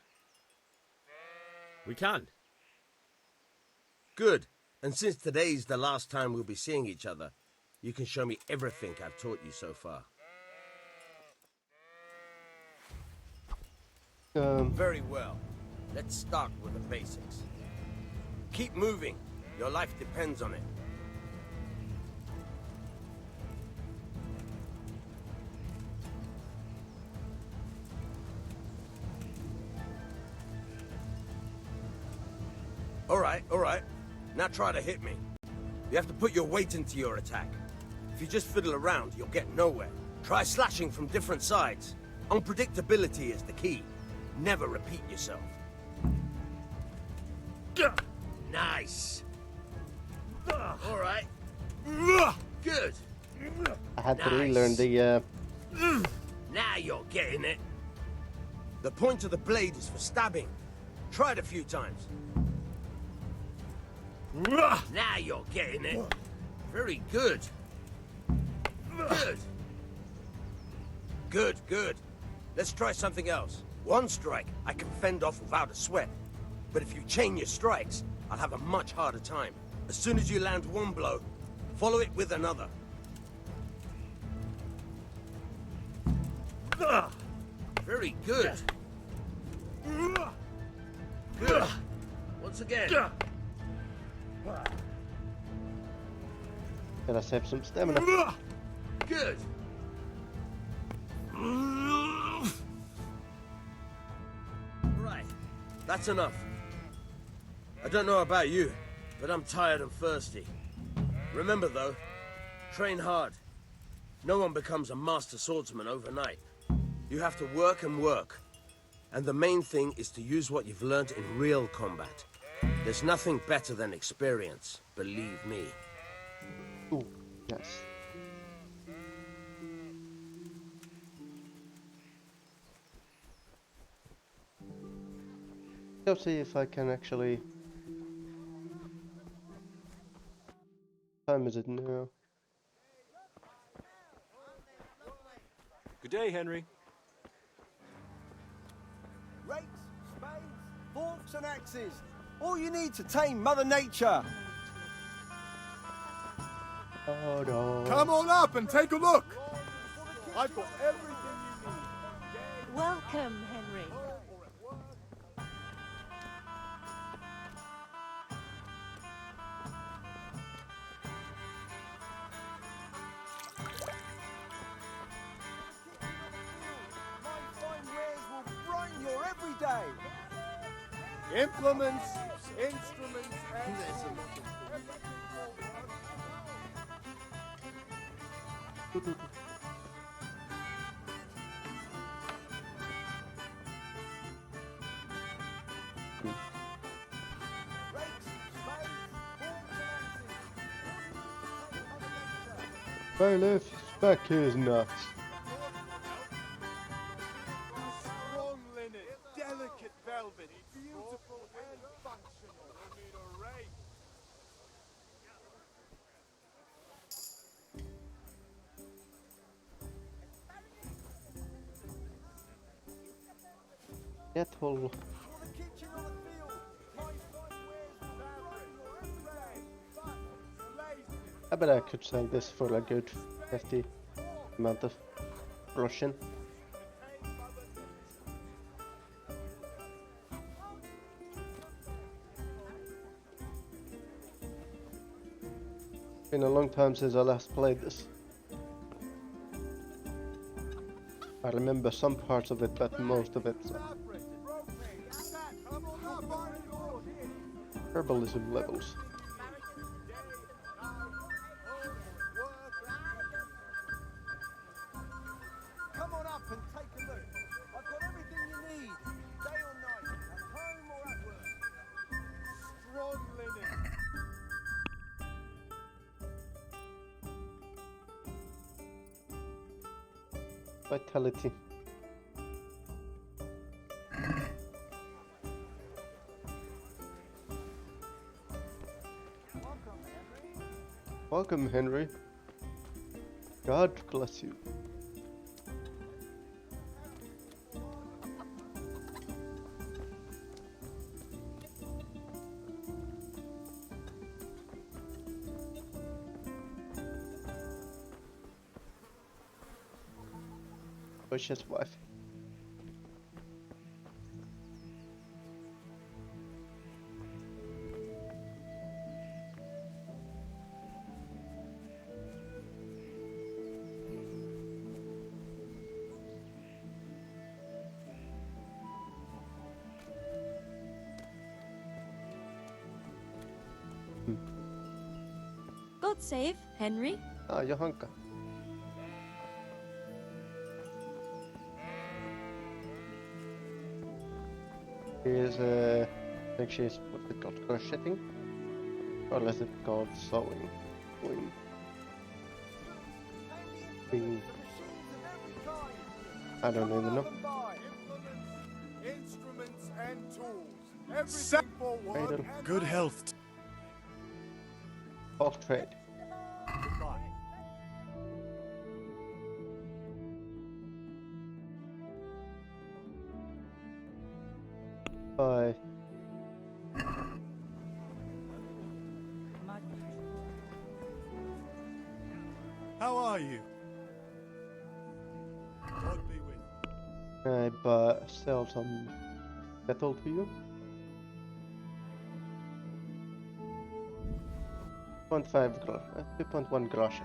S8: We can.
S21: Good. And since today's the last time we'll be seeing each other, you can show me everything I've taught you so far. Very well. Let's start with the basics. Keep moving. Your life depends on it. All right. Now try to hit me. You have to put your weight into your attack. If you just fiddle around, you'll get nowhere. Try slashing from different sides. Unpredictability is the key. Never repeat yourself. Nice. All right. Good.
S1: I had to relearn the.
S21: Now you're getting it. The point of the blade is for stabbing. Try it a few times. Now you're getting it. Very good. Good. Let's try something else. One strike I can fend off without a sweat. But if you chain your strikes, I'll have a much harder time. As soon as you land one blow, follow it with another. Very good. Good. Once again.
S1: Gotta save some stamina.
S21: Good. Right. That's enough. I don't know about you, but I'm tired and thirsty. Remember though, train hard. No one becomes a master swordsman overnight. You have to work and work. And the main thing is to use what you've learned in real combat. There's nothing better than experience, believe me.
S1: Ooh, yes. Let's see if I can actually. What time is it now?
S10: Good day, Henry. Rakes, spades, forks and axes. All you need to tame Mother Nature.
S1: Oh no.
S10: Come on up and take a look. I've got everything you need.
S4: Welcome, Henry.
S10: My fine wares will brighten your every day. Implements, instruments, and...
S1: Bailiff, back his nuts.
S10: Strong linen, delicate velvet, beautiful and functional. You need a rake.
S1: That whole. I bet I could sell this for a good 50 amount of Russian. Been a long time since I last played this. I remember some parts of it, but most of it. Herbalism levels.
S10: Come on up and take a look. I've got everything you need, day or night, at home or at work. Strong linen.
S1: Vitality. Welcome, Henry. God bless you. Bush's wife.
S5: God save Henry.
S1: Ah, Johanka. She is, I think she's, what's it called, crocheting? Or is it called sewing? Queen. Queen. I don't even know.
S10: Instruments and tools. Everything for work
S1: Cradle.
S10: and
S6: Good health.
S1: All trade.
S10: goodbye.
S1: Bye.
S6: How are you? God be with you.
S1: Can I sell some metal to you? 2.1 groszy.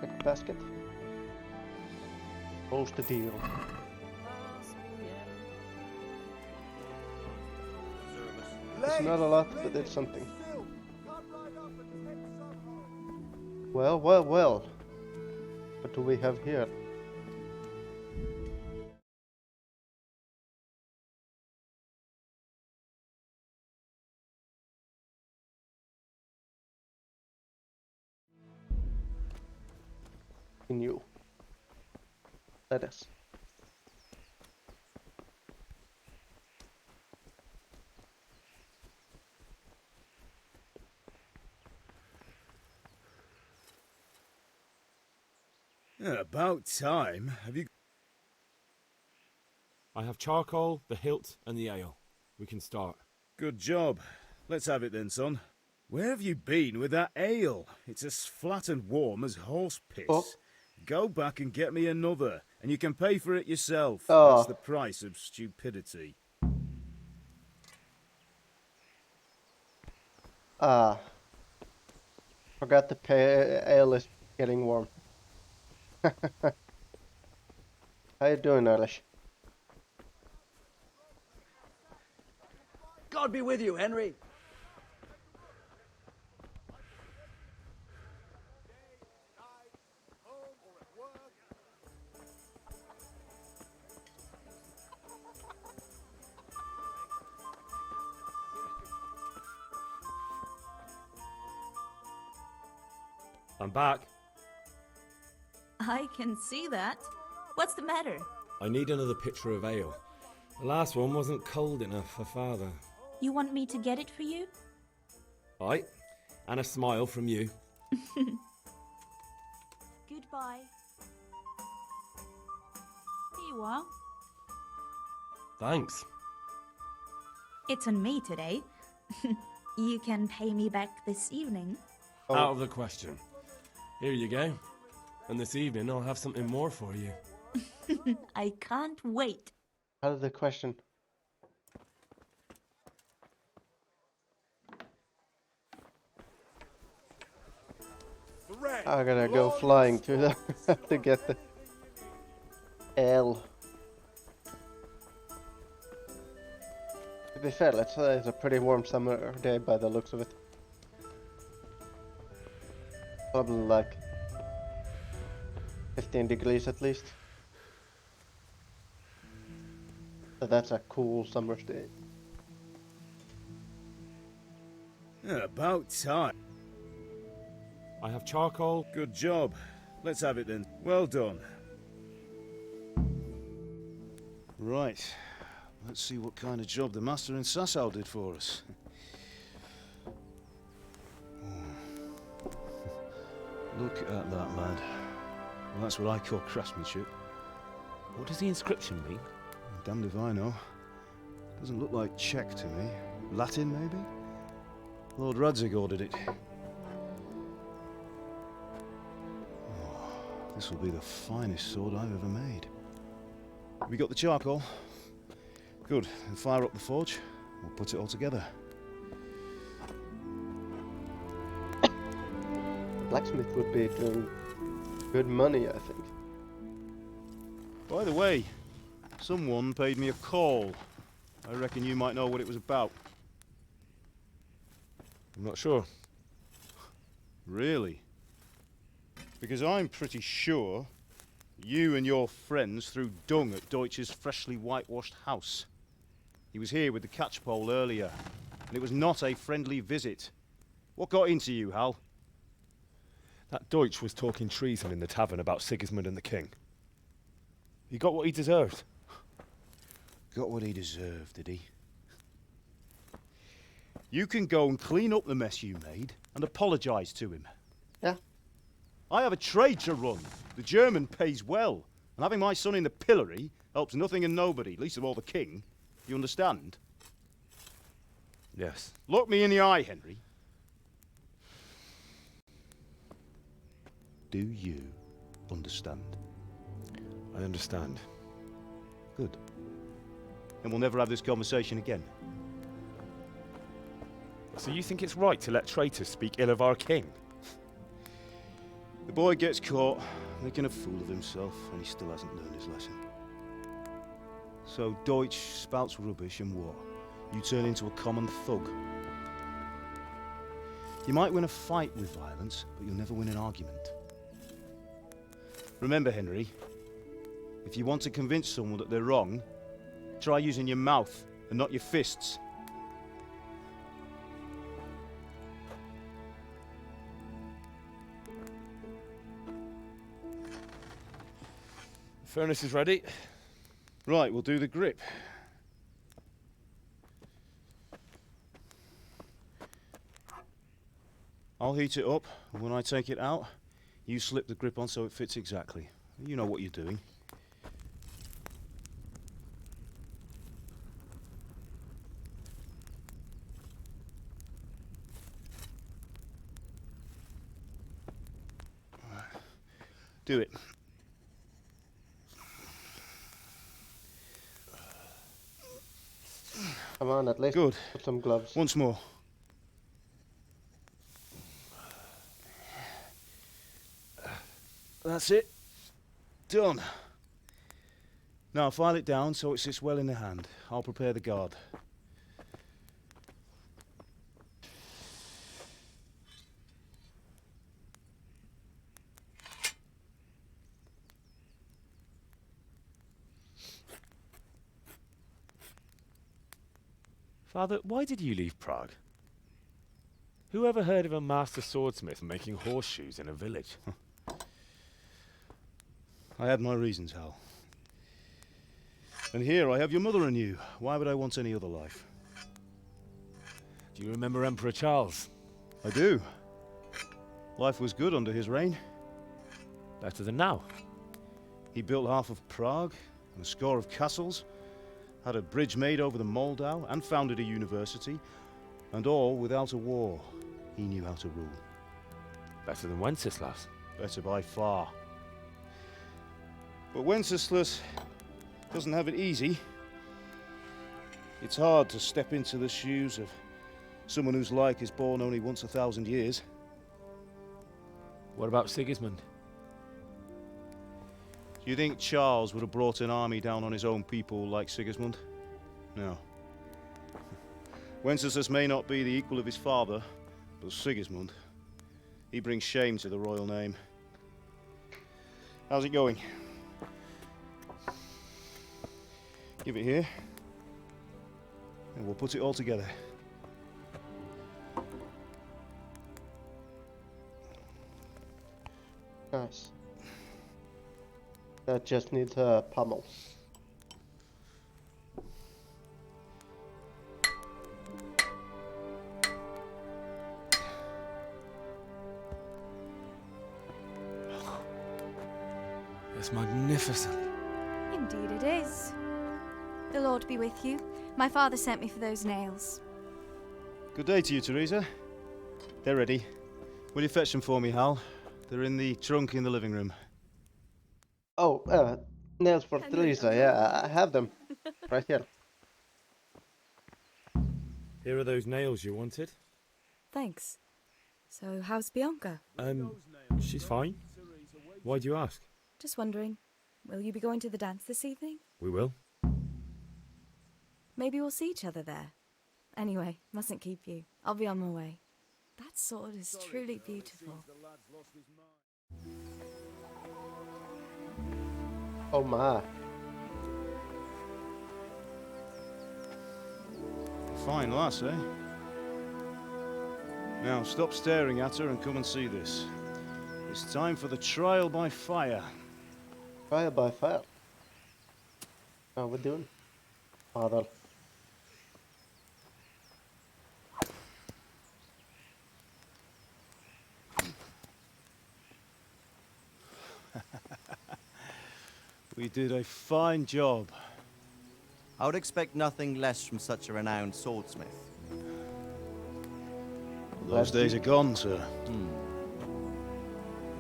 S1: Take a basket. Close the deal. It's not a lot, but it's something. Well, well, well. What do we have here? New. Let us.
S17: Yeah, about time. Have you...
S3: I have charcoal, the hilt, and the ale. We can start.
S17: Good job. Let's have it then, son. Where have you been with that ale? It's as flat and warm as horse piss.
S1: Oh.
S17: Go back and get me another, and you can pay for it yourself.
S1: Oh.
S17: That's the price of stupidity.
S1: Ah. Forgot the ale is getting warm. How you doing, Eilish?
S21: God be with you, Henry.
S3: I'm back.
S13: I can see that. What's the matter?
S3: I need another pitcher of ale. The last one wasn't cold enough for father.
S13: You want me to get it for you?
S3: Aye, and a smile from you.
S13: Goodbye. Here you are.
S17: Thanks.
S13: It's on me today. You can pay me back this evening.
S1: Oh.
S17: Out of the question. Here you go. And this evening I'll have something more for you.
S13: I can't wait.
S1: Out of the question. I gotta go flying to the to get the ale. To be fair, let's say it's a pretty warm summer day by the looks of it. Probably like 15 degrees at least. So that's a cool summer's day.
S17: Yeah, about time.
S3: I have charcoal.
S17: Good job. Let's have it then. Well done. Right. Let's see what kind of job the master in Sasau did for us.
S2: Look at that, lad. Well, that's what I call craftsmanship.
S3: What does the inscription mean?
S2: Damned if I know. Doesn't look like Czech to me. Latin, maybe? Lord Radzig ordered it. Oh, this will be the finest sword I've ever made. Have we got the charcoal? Good. Then fire up the forge. We'll put it all together.
S1: Blacksmith would be doing good money, I think.
S2: By the way, someone paid me a call. I reckon you might know what it was about.
S3: I'm not sure.
S2: Really? Because I'm pretty sure you and your friends threw dung at Deutsch's freshly whitewashed house. He was here with the catchpole earlier, and it was not a friendly visit. What got into you, Hal?
S3: That Deutsch was talking treason in the tavern about Sigismund and the king. He got what he deserved.
S2: Got what he deserved, did he? You can go and clean up the mess you made and apologise to him.
S1: Yeah.
S2: I have a trade to run. The German pays well, and having my son in the pillory helps nothing and nobody, least of all the king. You understand?
S3: Yes.
S2: Look me in the eye, Henry. Do you understand?
S3: I understand.
S2: Good. And we'll never have this conversation again.
S3: So you think it's right to let traitors speak ill of our king?
S2: The boy gets caught, making a fool of himself, and he still hasn't learned his lesson. So Deutsch spouts rubbish, and what? You turn into a common thug. You might win a fight with violence, but you'll never win an argument. Remember, Henry, if you want to convince someone that they're wrong, try using your mouth and not your fists.
S3: The furnace is ready.
S2: Right, we'll do the grip. I'll heat it up, and when I take it out, you slip the grip on so it fits exactly. You know what you're doing. Do it.
S1: Come on, at least
S2: Good.
S1: put some gloves.
S2: Once more. That's it. Done. Now file it down so it sits well in the hand. I'll prepare the guard.
S3: Father, why did you leave Prague? Who ever heard of a master swordsmith making horseshoes in a village?
S2: I had my reasons, Hal. And here I have your mother and you. Why would I want any other life?
S3: Do you remember Emperor Charles?
S2: I do. Life was good under his reign.
S3: Better than now.
S2: He built half of Prague and a score of castles, had a bridge made over the Moldau, and founded a university, and all without a war. He knew how to rule.
S3: Better than Wenceslas.
S2: Better by far. But Wenceslas doesn't have it easy. It's hard to step into the shoes of someone whose like is born only once 1,000 years.
S3: What about Sigismund?
S2: Do you think Charles would have brought an army down on his own people like Sigismund? No. Wenceslas may not be the equal of his father, but Sigismund, he brings shame to the royal name. How's it going? Give it here, and we'll put it all together.
S1: Nice. That just needs a pummel.
S17: looks magnificent.
S5: Indeed it is. The Lord be with you. My father sent me for those nails.
S2: Good day to you, Teresa. They're ready. Will you fetch them for me, Hal? They're in the trunk in the living room.
S1: Oh, nails for Teresa. Yeah, I have them right here.
S3: Here are those nails you wanted.
S22: Thanks. So, how's Bianca?
S3: She's fine. Why do you ask?
S22: Just wondering, will you be going to the dance this evening?
S3: We will.
S22: Maybe we'll see each other there. Anyway, mustn't keep you. I'll be on my way. That sword is truly beautiful.
S1: Oh my.
S2: Fine lass, eh? Now, stop staring at her and come and see this. It's time for the trial by fire.
S1: Trial by fire? How we doing? Father.
S2: We did a fine job.
S23: I would expect nothing less from such a renowned swordsmith.
S2: Those days are gone, sir.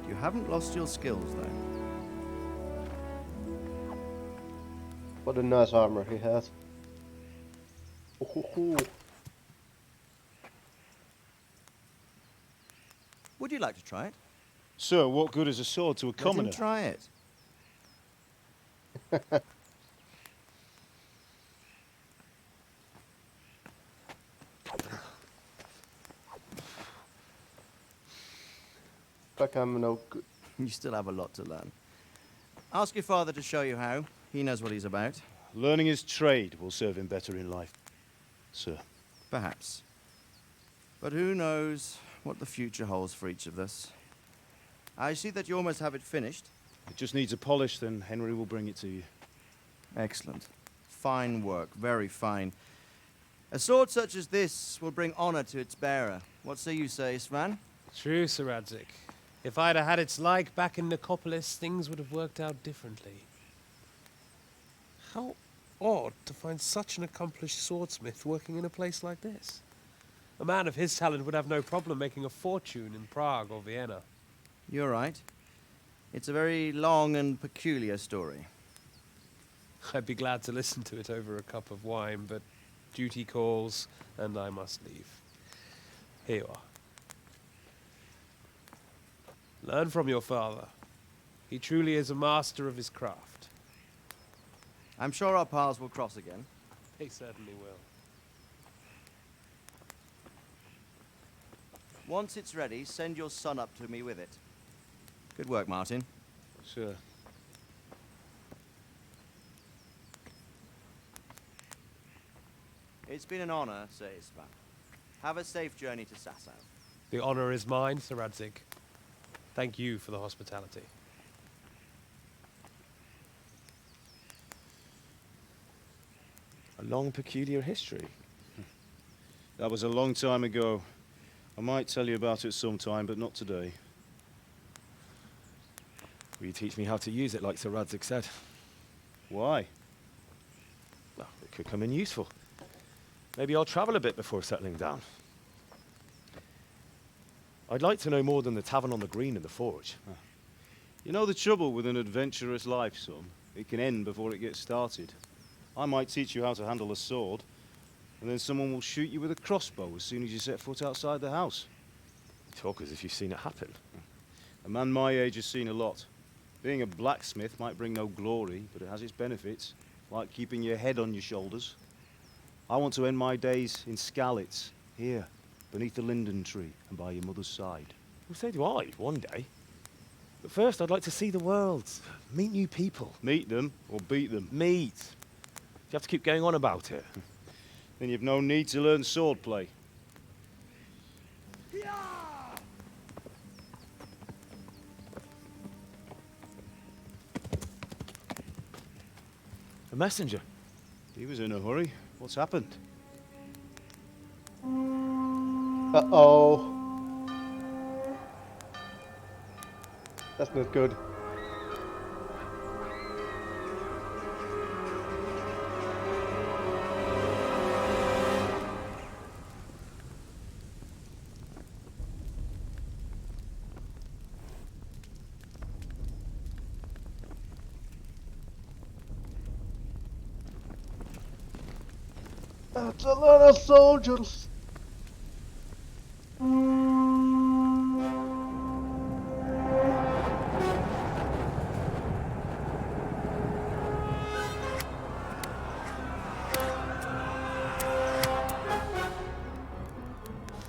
S23: You haven't lost your skills, though.
S1: What a nice armor he has. Ooh.
S23: Would you like to try it?
S2: Sir, what good is a sword to a commoner?
S23: Let him try it.
S1: Like I'm no good.
S23: You still have a lot to learn. Ask your father to show you how. He knows what he's about.
S2: Learning his trade will serve him better in life, sir.
S23: Perhaps. But who knows what the future holds for each of us. I see that you almost have it finished.
S2: It just needs a polish, then Henry will bring it to you.
S23: Excellent. Fine work, very fine. A sword such as this will bring honor to its bearer. What say you, Svan?
S24: True, Sir Radzik. If I'd have had its like back in Nicopolis, things would have worked out differently. How odd to find such an accomplished swordsmith working in a place like this. A man of his talent would have no problem making a fortune in Prague or Vienna.
S23: You're right. It's a very long and peculiar story.
S24: I'd be glad to listen to it over a cup of wine, but duty calls, and I must leave. Here you are. Learn from your father. He truly is a master of his craft.
S23: I'm sure our paths will cross again.
S24: They certainly will.
S23: Once it's ready, send your son up to me with it. Good work, Martin.
S2: Sir.
S23: It's been an honor, Sir Isvan. Have a safe journey to Sasau.
S24: The honor is mine, Sir Radzik. Thank you for the hospitality.
S3: A long, peculiar history.
S2: That was a long time ago. I might tell you about it sometime, but not today.
S3: Will you teach me how to use it, like Sir Radzik said?
S2: Why?
S3: Well, it could come in useful. Maybe I'll travel a bit before settling down. I'd like to know more than the tavern on the green and the forge.
S2: You know the trouble with an adventurous life, son? It can end before it gets started. I might teach you how to handle a sword, and then someone will shoot you with a crossbow as soon as you set foot outside the house.
S3: You talk as if you've seen it happen.
S2: A man my age has seen a lot. Being a blacksmith might bring no glory, but it has its benefits, like keeping your head on your shoulders. I want to end my days in Skalitz, here, beneath the linden tree and by your mother's side.
S3: Well, so do I, one day. But first, I'd like to see the world, meet new people.
S2: Meet them or beat them?
S3: Meet. You have to keep going on about it.
S2: Then you've no need to learn swordplay.
S3: A messenger.
S2: He was in a hurry. What's happened?
S1: Uh-oh. That's not good. That's a lot of soldiers.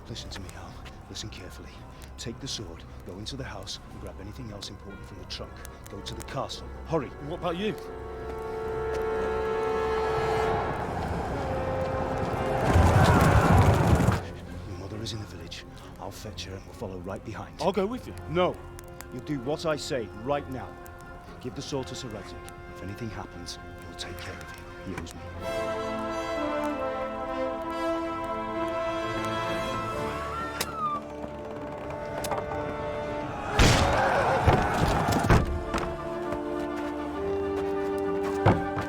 S2: Listen to me, Hal. Listen carefully. Take the sword, go into the house, and grab anything else important from the trunk. Go to the castle. Hurry!
S17: And what about you?
S2: Your mother is in the village. I'll fetch her and we'll follow right behind.
S17: I'll go with you.
S2: No! You'll do what I say right now. Give the sword to Sir Radzig. If anything happens, he'll take care of you. He owes me.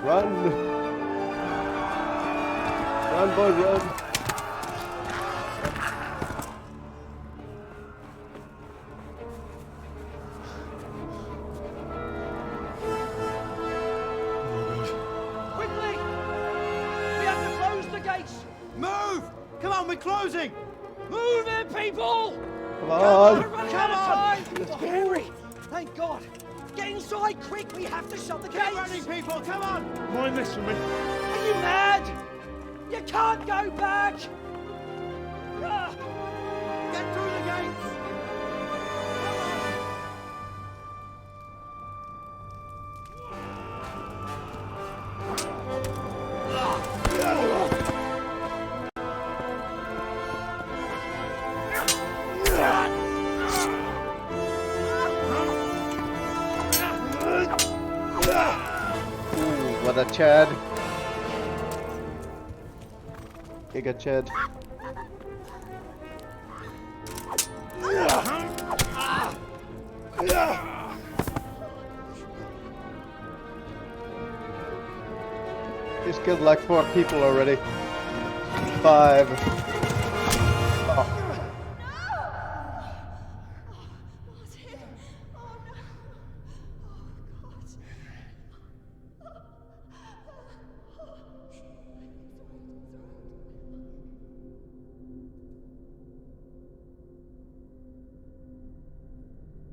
S1: Run! Run, boy, run!
S10: Quickly! We have to close the gates!
S23: Move! Come on, we're closing!
S10: Move it, people!
S1: Come on!
S10: We're running out of time! Oh, Henry! Thank God! Get inside quick! We have to shut the gates!
S23: Get running, people! Come on!
S17: Mind this for me.
S10: Are you mad? You can't go back!
S23: Get through the gates!
S1: Ooh, what a Chad. Giga Chad. He's killed like 4 people already. 5. Oh.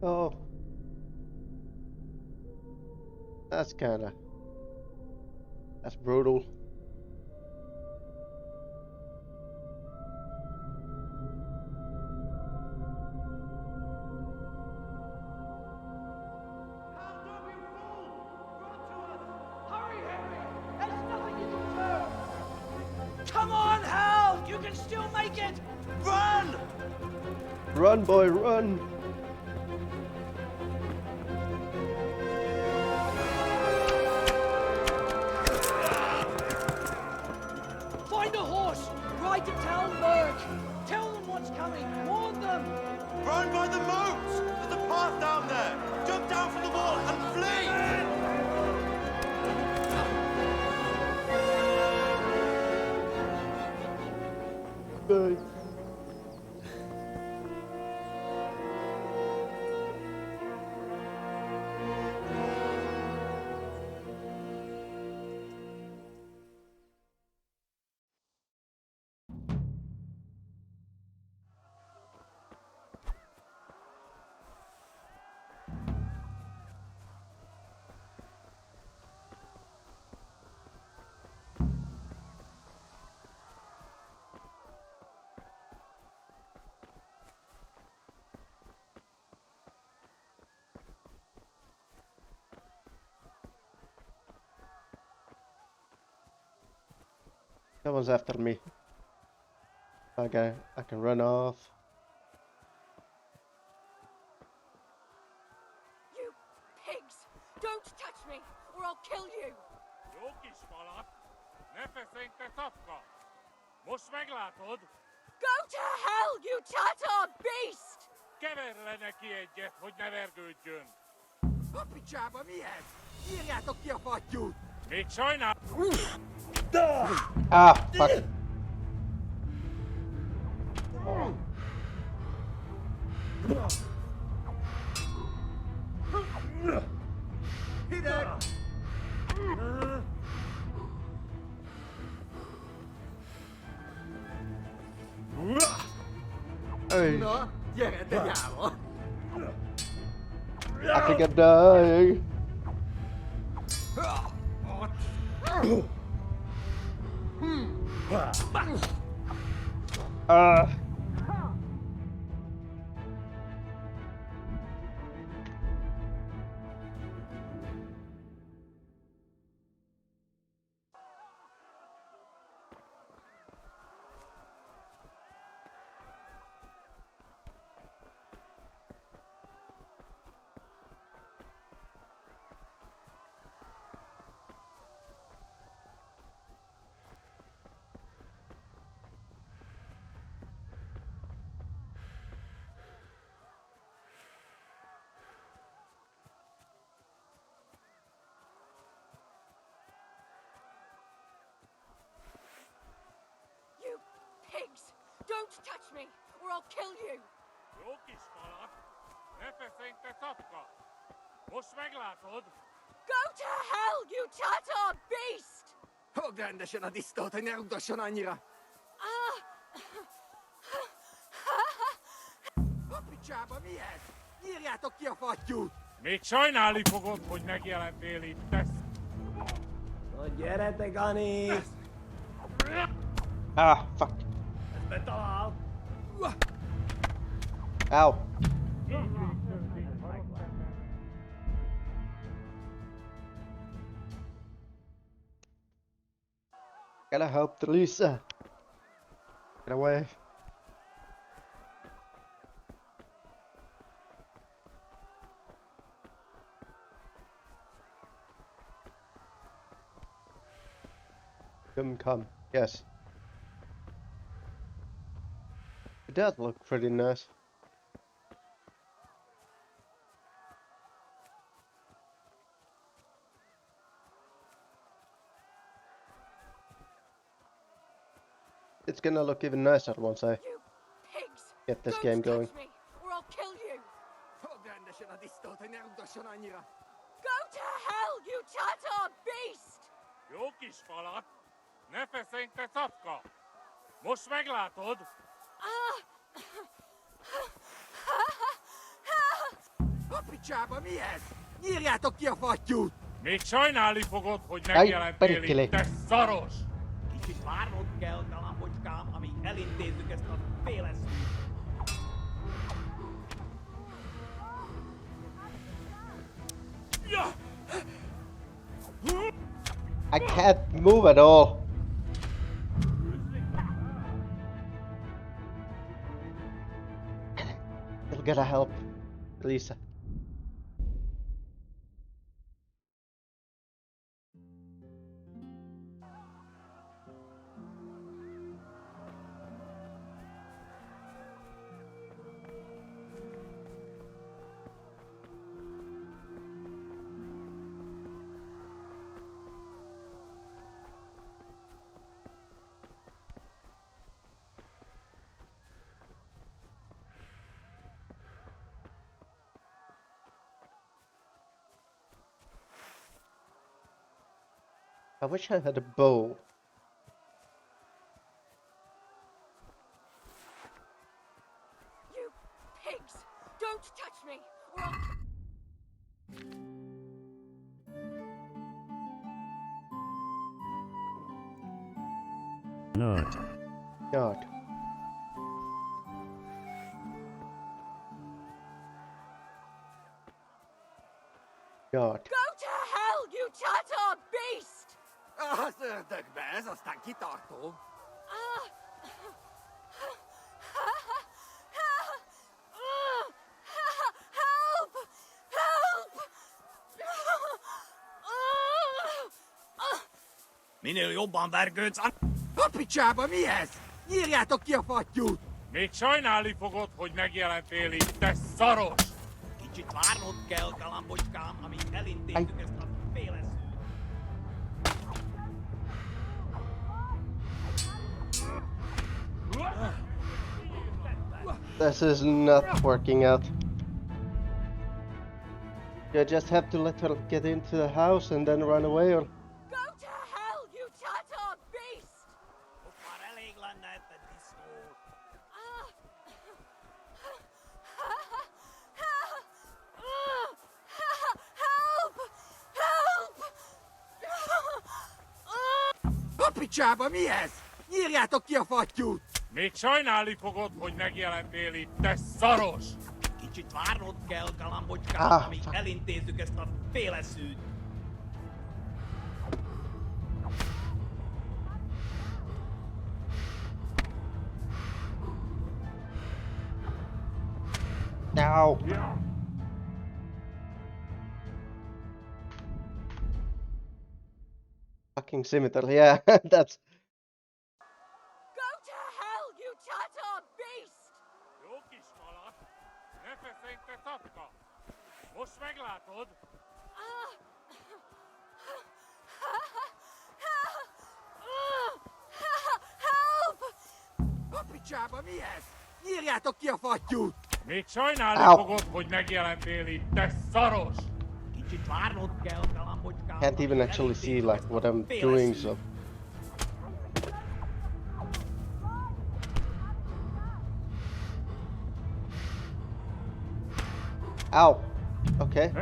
S1: Oh. That's brutal.
S10: Come on, Hal! You can still make it! Run!
S1: Run, boy, run!
S10: Find a horse! Ride to town, Merc! Tell them what's coming! Warn them!
S23: Run by the moats! There's a path down there! Jump down from the wall and flee!
S1: Good. Someone's after me. Okay, I can run off.
S12: You pigs! Don't touch me, or I'll kill you! Go to hell, you Tatar beast!
S11: Apicsába milyen? Írjátok ki a fattyút!
S17: Még sajnál!
S1: Ah, fuck. Hey.
S10: No, vediamo.
S1: I think I'm dying.
S12: You pigs! Don't touch me, or I'll kill you! Go to hell, you Tatar beast!
S10: Oganda się na distota, nie uda się na nira. Apicsába mi ez? Nyírjátok ki a fattyút!
S17: Még sajnálni fogod, hogy megjelentél itt, tesz.
S10: Na gyere, Gani!
S1: Ah, fuck.
S10: Ez betalál!
S1: Ow. Gotta help the Lisa. Get away. Come. Yes. It does look pretty nice. It's gonna look even nicer once I get this game going.
S12: Me, or I'll kill you!
S10: Oganda się na distota, nie uda się na nira.
S12: Go to hell, you Tatar beast!
S17: Jó kis falat, ne feszénj, te szafka! Most meglátod?
S10: Apicsába mi ez? Nyírjátok ki a fattyút!
S17: Még sajnálni fogod, hogy megjelentél itt, te szaros!
S10: Kicsit várnod kell, galambocskám, amíg elintézzük ezt a féleszűt.
S1: I can't move at all. You'll gotta help Lisa. I wish I had a bow.
S12: You pigs! Don't touch me, or I'll...
S7: Not.
S1: God. God.
S12: Go to hell, you Tatar beast!
S10: Az ördögbe, ez aztán kitartó.
S12: Help! Help!
S11: Minél jobban vergődsz,
S10: Apicsába mi ez? Nyírjátok ki a fattyút!
S17: Még sajnálni fogod, hogy megjelentél itt, te szaros!
S11: Kicsit várnod kell, galambocskám, amíg elintézzük ezt a féleszűt.
S1: This is not working out. You just have to let her get into the house and then run away, or...
S12: Go to hell, you Tatar beast!
S11: Most már elég lenne, te disznó. Papicsába, mi ez? Nyírjátok ki a fattyút!
S17: Még sajnálni fogod, hogy megjelentél itt, te szaros!
S7: Kicsit várnod kell, galambocskám, amíg elintézzük ezt a féleszűt.
S1: Ow. Fucking scimitar, yeah, that's...
S12: Go to hell, you Tatar beast!
S17: Jó kis kalat, ne feszélj, te szapka! Most meglátod!
S12: Help!
S11: Papicsába, mi ez? Nyírjátok ki a fattyút!
S17: Még sajnálni fogod, hogy megjelentél itt, te szaros!
S7: Kicsit várnod kell, galambocskám.
S1: Can't even actually see like what I'm doing, so... Ow! Okay.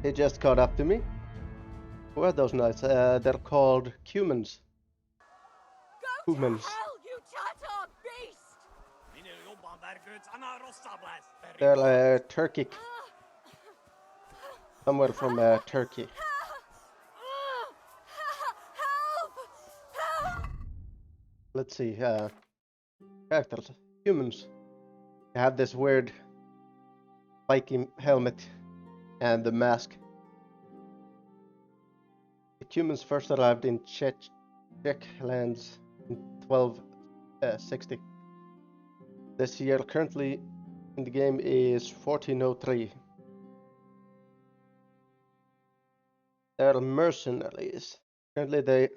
S1: He just caught up to me. Who are those knights? They're called humans. Humans.
S12: You Tatar beast!
S7: Minél jobban vergődsz, annál rosszabb lesz.
S1: They're Turkic. Somewhere from Turkey. Let's see. Characters. Humans. They have this weird Viking helmet and the mask. The humans first arrived in Czech lands in 1260. This year currently in the game is 1403. They're mercenaries. Currently they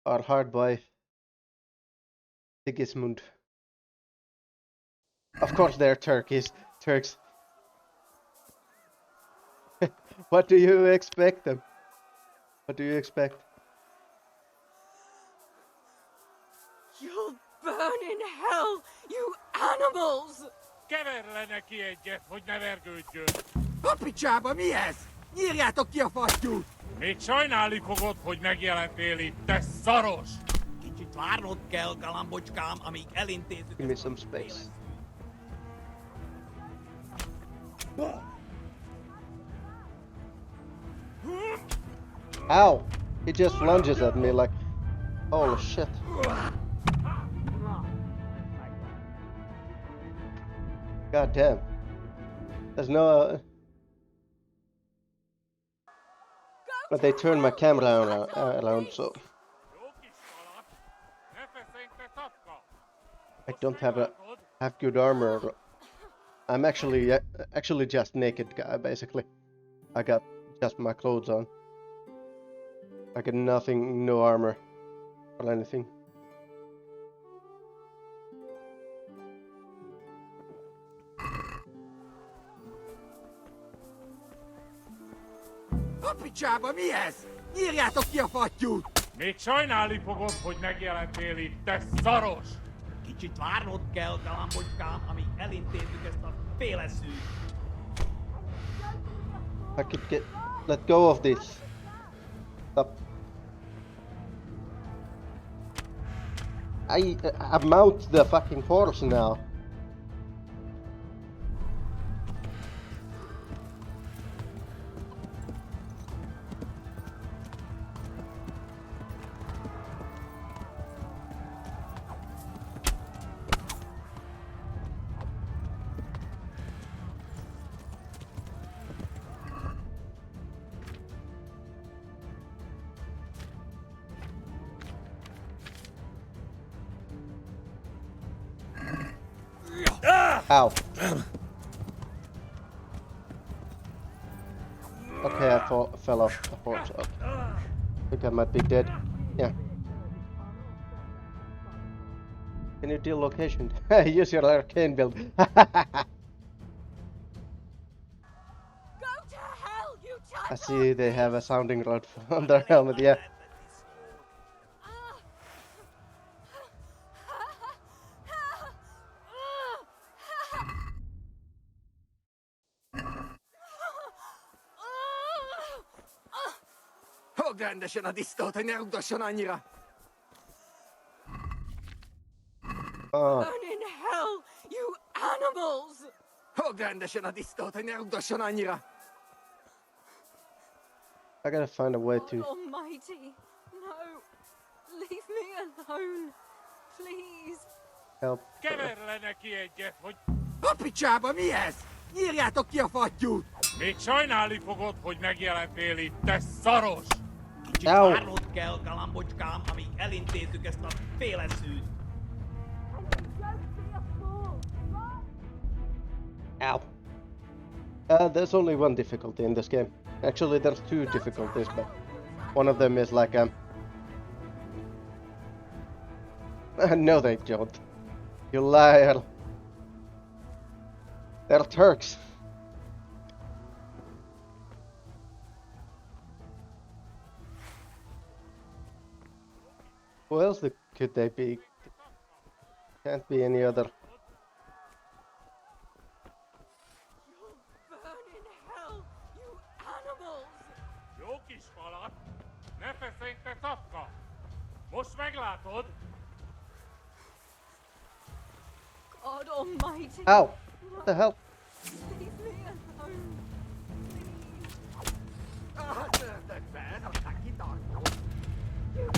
S1: are hired by Sigismund. Of course they're Turks. What do you expect them? What do you expect?
S12: You'll burn in hell, you animals!
S17: Keverj neki egyet, hogy ne vergődjön!
S11: Papicsába, mi ez? Nyírjátok ki a fattyút!
S17: Még sajnálni fogod, hogy megjelentél itt, te szaros!
S7: Kicsit várnod kell, galambocskám, amíg elintézzük.
S1: Give me some space. Ow! He just lunges at me like... Holy shit. God damn. There's no... But they turned my camera around, so... I don't have good armor. I'm actually just naked guy, basically. I got just my clothes on. I got nothing, no armor or anything.
S11: Papicsába, mi ez? Nyírjátok ki a fattyút!
S17: Még sajnálni fogod, hogy megjelentél itt, te szaros!
S7: Kicsit várnod kell, galambocskám, amíg elintézzük ezt a féleszűt.
S1: I could let go of this. Stop. I mount the fucking horse now. Ow. Okay, I fell off the horse. Okay. I think I might be dead. Yeah. Can you deal location? Use your arcane build.
S12: Go to hell, you
S1: I see they have a sounding rod on their helmet, yeah.
S10: Fogd rendesen a disztót, hogy ne rugdosson annyira!
S12: Burn in hell, you animals!
S10: Fogd rendesen a disztót, hogy ne rugdosson annyira!
S1: I gotta find a way
S12: God
S1: to
S12: almighty, no! Leave me alone, please!
S1: help.
S11: Keverle neki egyet, hogy...
S10: A picsába, mi ez? Nyírjátok ki a fattyút!
S11: Még sajnálni fogod, hogy megjelentél itt, te szaros!
S7: Kicsit várnod kell, galambocskám, amíg elintézzük ezt a féleszűt.
S1: Ow. There's only one difficulty in this game. Actually, there's two difficulties, but one of them is like no, they don't. You liar. They're Turks. Who else could they be? Can't be any other.
S12: Burn in hell, you animals!
S11: Jó kis falat! Ne feszengj, te szapka! Most meglátod!
S12: God almighty!
S1: Ow! What the hell?
S12: Leave me alone, you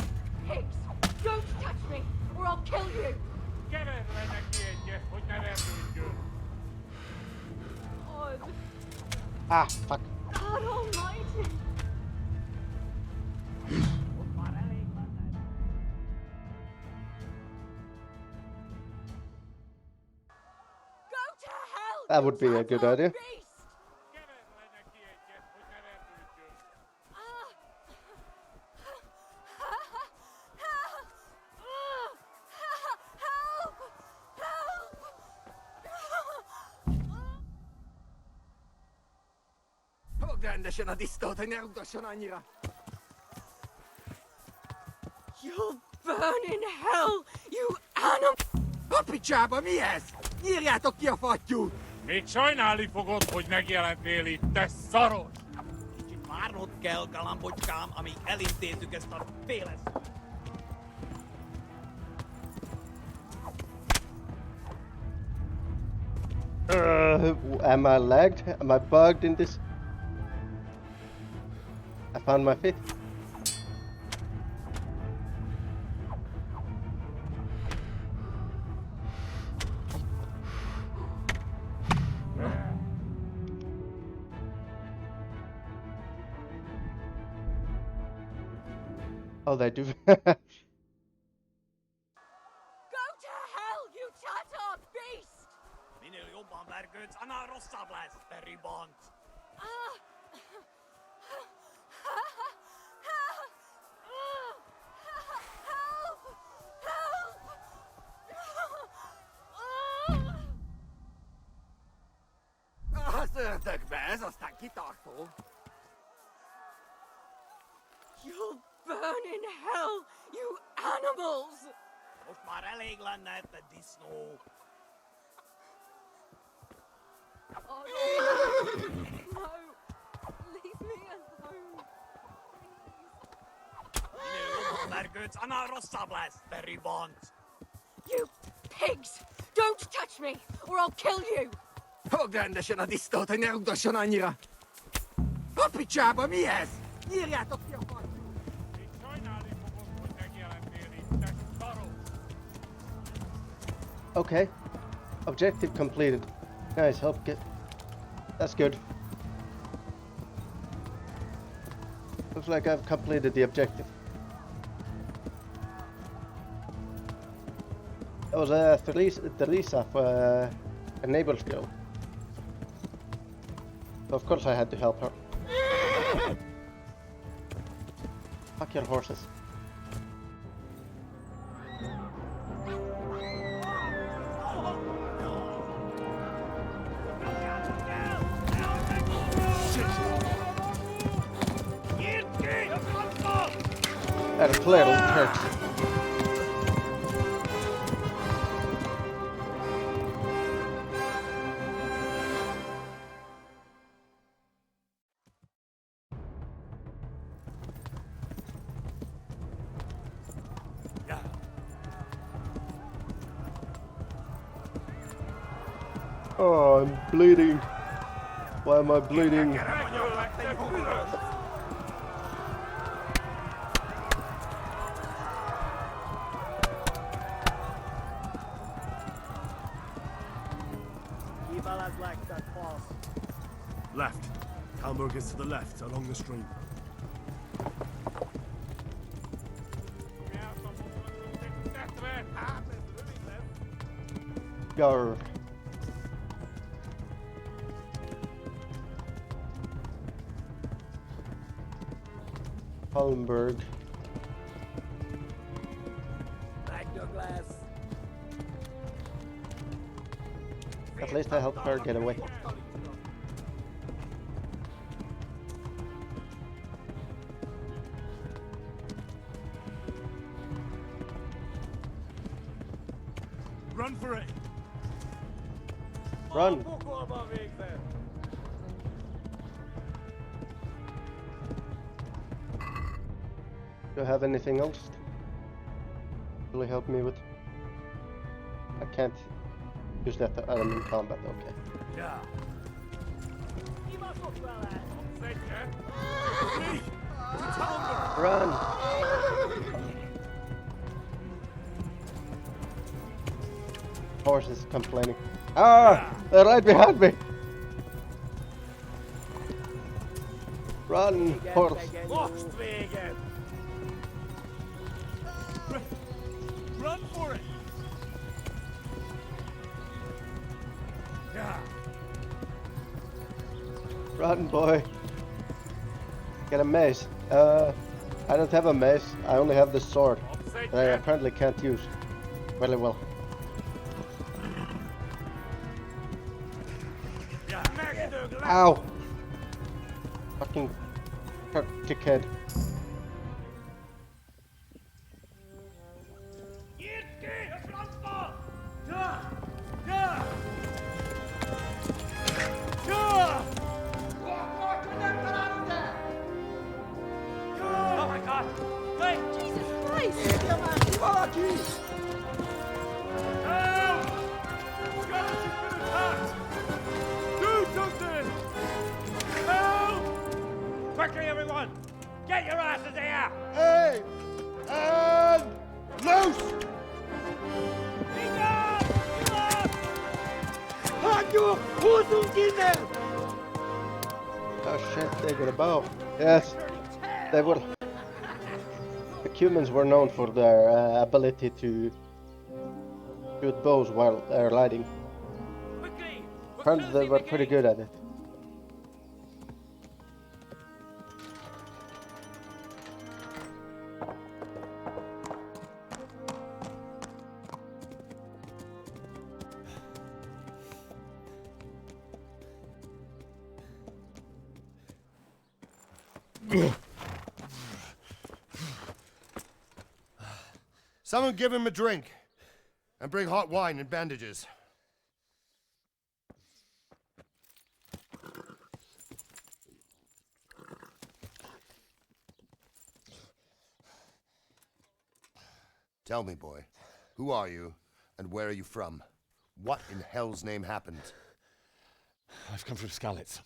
S12: pigs! Don't touch me, or I'll kill you!
S11: Keverle neki egyet, hogy ne verdődjön!
S12: God!
S1: Ah, fuck.
S12: God almighty! Go to hell!
S1: That would be a good idea.
S10: Fogd rendesen a disztót, hogy ne rugdosson annyira!
S12: You'll burn in hell, you animal!
S10: A picsába, mi ez? Nyírjátok ki a fattyút!
S11: Még sajnálni fogod, hogy megjelentél itt, te szaros!
S7: Kicsit várnod kell, galambocskám, amíg elintézzük ezt a féleszűt.
S1: Am I lagged? Am I bugged in this? I found my feet. Oh, they do.
S12: Go to hell, you Tatar beast!
S7: Minél jobban vergődsz, annál rosszabb lesz, te ribant!
S10: Az ördögbe, ez aztán kitartó!
S12: You'll burn in hell, you animals!
S7: Most már elég lenne, te disznó!
S12: Oh, no! Leave me alone!
S7: Minél jobban vergődsz, annál rosszabb lesz, te ribant!
S12: You pigs! Don't touch me, or I'll kill you!
S10: Fogd rendesen a disztót, hogy ne rugdosson annyira! A picsába, mi ez? Nyírjátok ki a fattyút!
S11: Még sajnálni fogod, hogy megjelentél itt, te szaros!
S1: Okay. Objective completed. Nice, help get. That's good. Looks like I've completed the objective. That was Theresa, a neighbor's girl. So of course I had to help her. Fuck your horses. They're clearly Turks. Oh, I'm bleeding. Why am I bleeding?
S2: Left. Kalmurg is to the left, along the stream.
S1: Yarr. Palmberg. At least I helped her get away.
S2: Run for it!
S1: Run! Do I have anything else? Really help me with? I can't use that item in combat, okay.
S2: Yeah.
S1: Run! Horse is complaining. Ah! They're right behind me! Run, horse!
S2: Run for it! Yeah.
S1: Run, boy! Get a mace. I don't have a mace. I only have the sword that I apparently can't use very well. Ow! Fucking dickhead.
S7: Oh my god! Wait! Jesus Christ!
S10: Help!
S7: Skeleton's been attacked! Do something! Help! Quickly, everyone! Get your asses here!
S10: Hey! And loose!
S1: Oh shit, they got a bow. Yes, they were. The humans were known for their ability to shoot bows while they're lighting. Apparently they were pretty good at it.
S14: Someone give him a drink. And bring hot wine and bandages. Tell me, boy, who are you and where are you from? What in hell's name happened?
S3: I've come from Skalitz.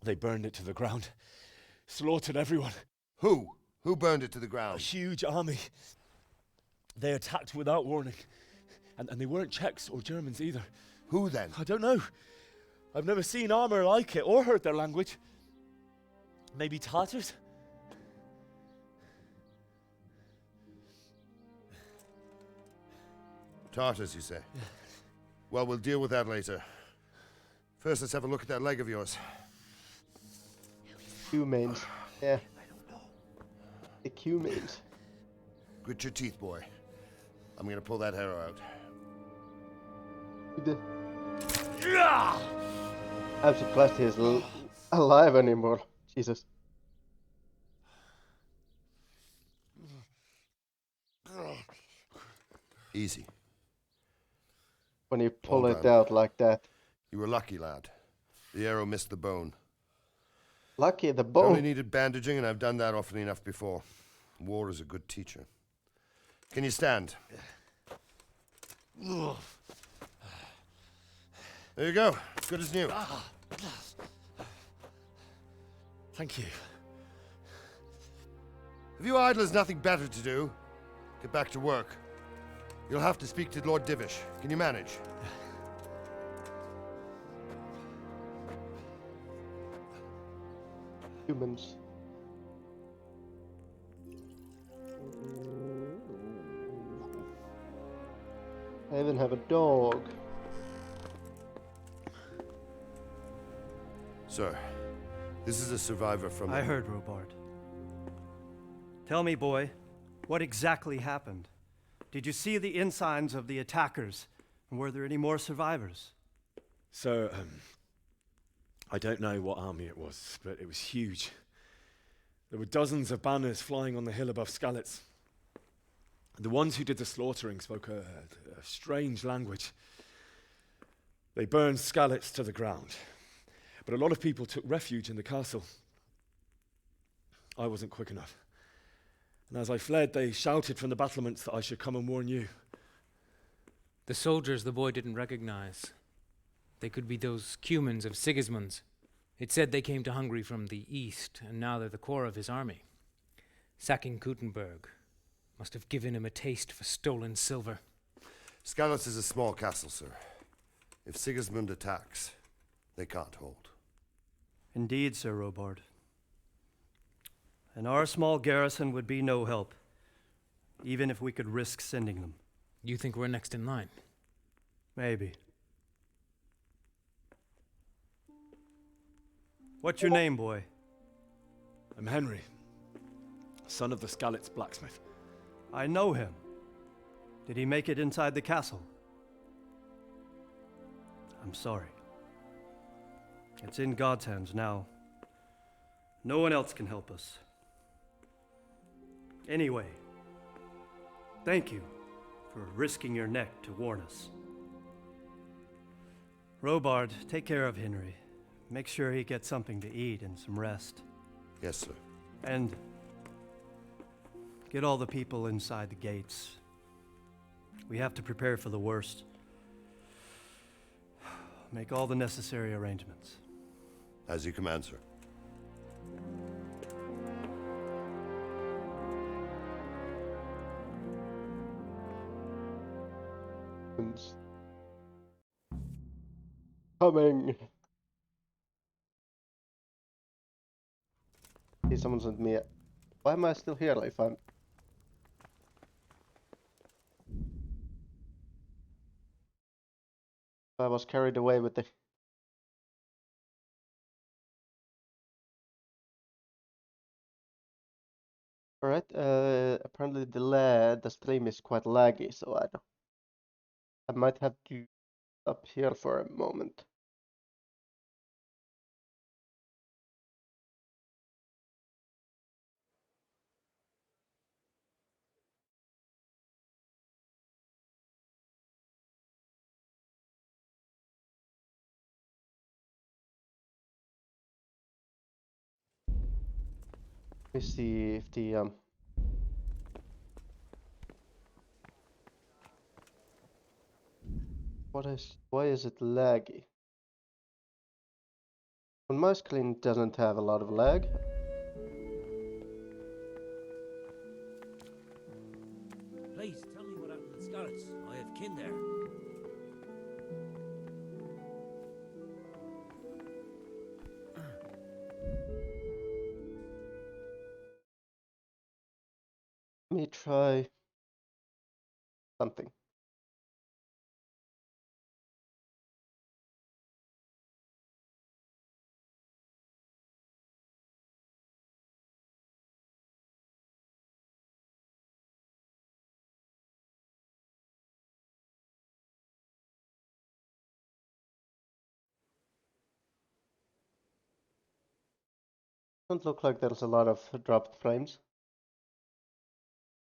S3: They burned it to the ground. Slaughtered everyone.
S14: Who? Who burned it to the ground?
S3: A huge army. They attacked without warning. And they weren't Czechs or Germans either.
S14: Who then?
S3: I don't know. I've never seen armor like it or heard their language. Maybe Tatars?
S14: Tartars, you say? Well, we'll deal with that later. First, let's have a look at that leg of yours.
S1: Humans. Yeah. The humans.
S14: Grit your teeth, boy. I'm gonna pull that arrow out.
S1: I'm surprised he's alive anymore. Jesus.
S14: Easy.
S1: When you pull
S14: Hold
S1: it
S14: on.
S1: out like that.
S14: You were lucky, lad. The arrow missed the bone.
S1: Lucky, the
S14: You
S1: bone.
S14: only needed bandaging, and I've done that often enough before. War is a good teacher. Can you stand? There you go. As good as new.
S3: Thank you.
S14: Have you idlers nothing better to do? Get back to work. You'll have to speak to Lord Divish. Can you manage?
S1: Humans. I even have a dog.
S14: Sir, this is a survivor from...
S15: I heard, Robard. Tell me, boy, what exactly happened? Did you see the ensigns of the attackers? And were there any more survivors?
S3: So, I don't know what army it was, but it was huge. There were dozens of banners flying on the hill above Skalitz. The ones who did the slaughtering spoke a strange language. They burned Skalitz to the ground, but a lot of people took refuge in the castle. I wasn't quick enough. And as I fled, they shouted from the battlements that I should come and warn you.
S16: The soldiers the boy didn't recognize. They could be those Cumans of Sigismund's. It said they came to Hungary from the east, and now they're the core of his army. Sacking Gutenberg must have given him a taste for stolen silver.
S14: Skalitz is a small castle, sir. If Sigismund attacks, they can't hold.
S15: Indeed, Sir Robard. And our small garrison would be no help, even if we could risk sending them.
S16: You think we're next in line?
S15: Maybe. What's your name, boy?
S3: I'm Henry, son of the Skalitz blacksmith.
S15: I know him. Did he make it inside the castle? I'm sorry. It's in God's hands now. No one else can help us. Anyway, thank you for risking your neck to warn us. Robard, take care of Henry. Make sure he gets something to eat and some rest.
S14: Yes, sir.
S15: And get all the people inside the gates. We have to prepare for the worst. Make all the necessary arrangements.
S14: As you command, sir.
S1: Coming. See, someone sent me a... Why am I still here if I'm... I was carried away with the... Alright, apparently the stream is quite laggy, so I might have to stop here for a moment. Let me see if the why is it laggy? On my screen it doesn't have a lot of lag.
S8: Please tell me what happened at Skalitz. I have kin there.
S1: Let me try something. Doesn't look like there's a lot of dropped frames.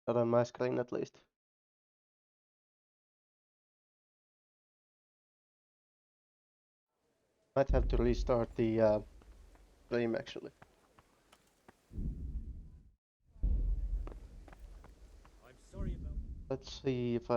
S1: Not on my screen at least. Might have to restart the stream actually.
S8: I'm sorry about...
S1: Let's see if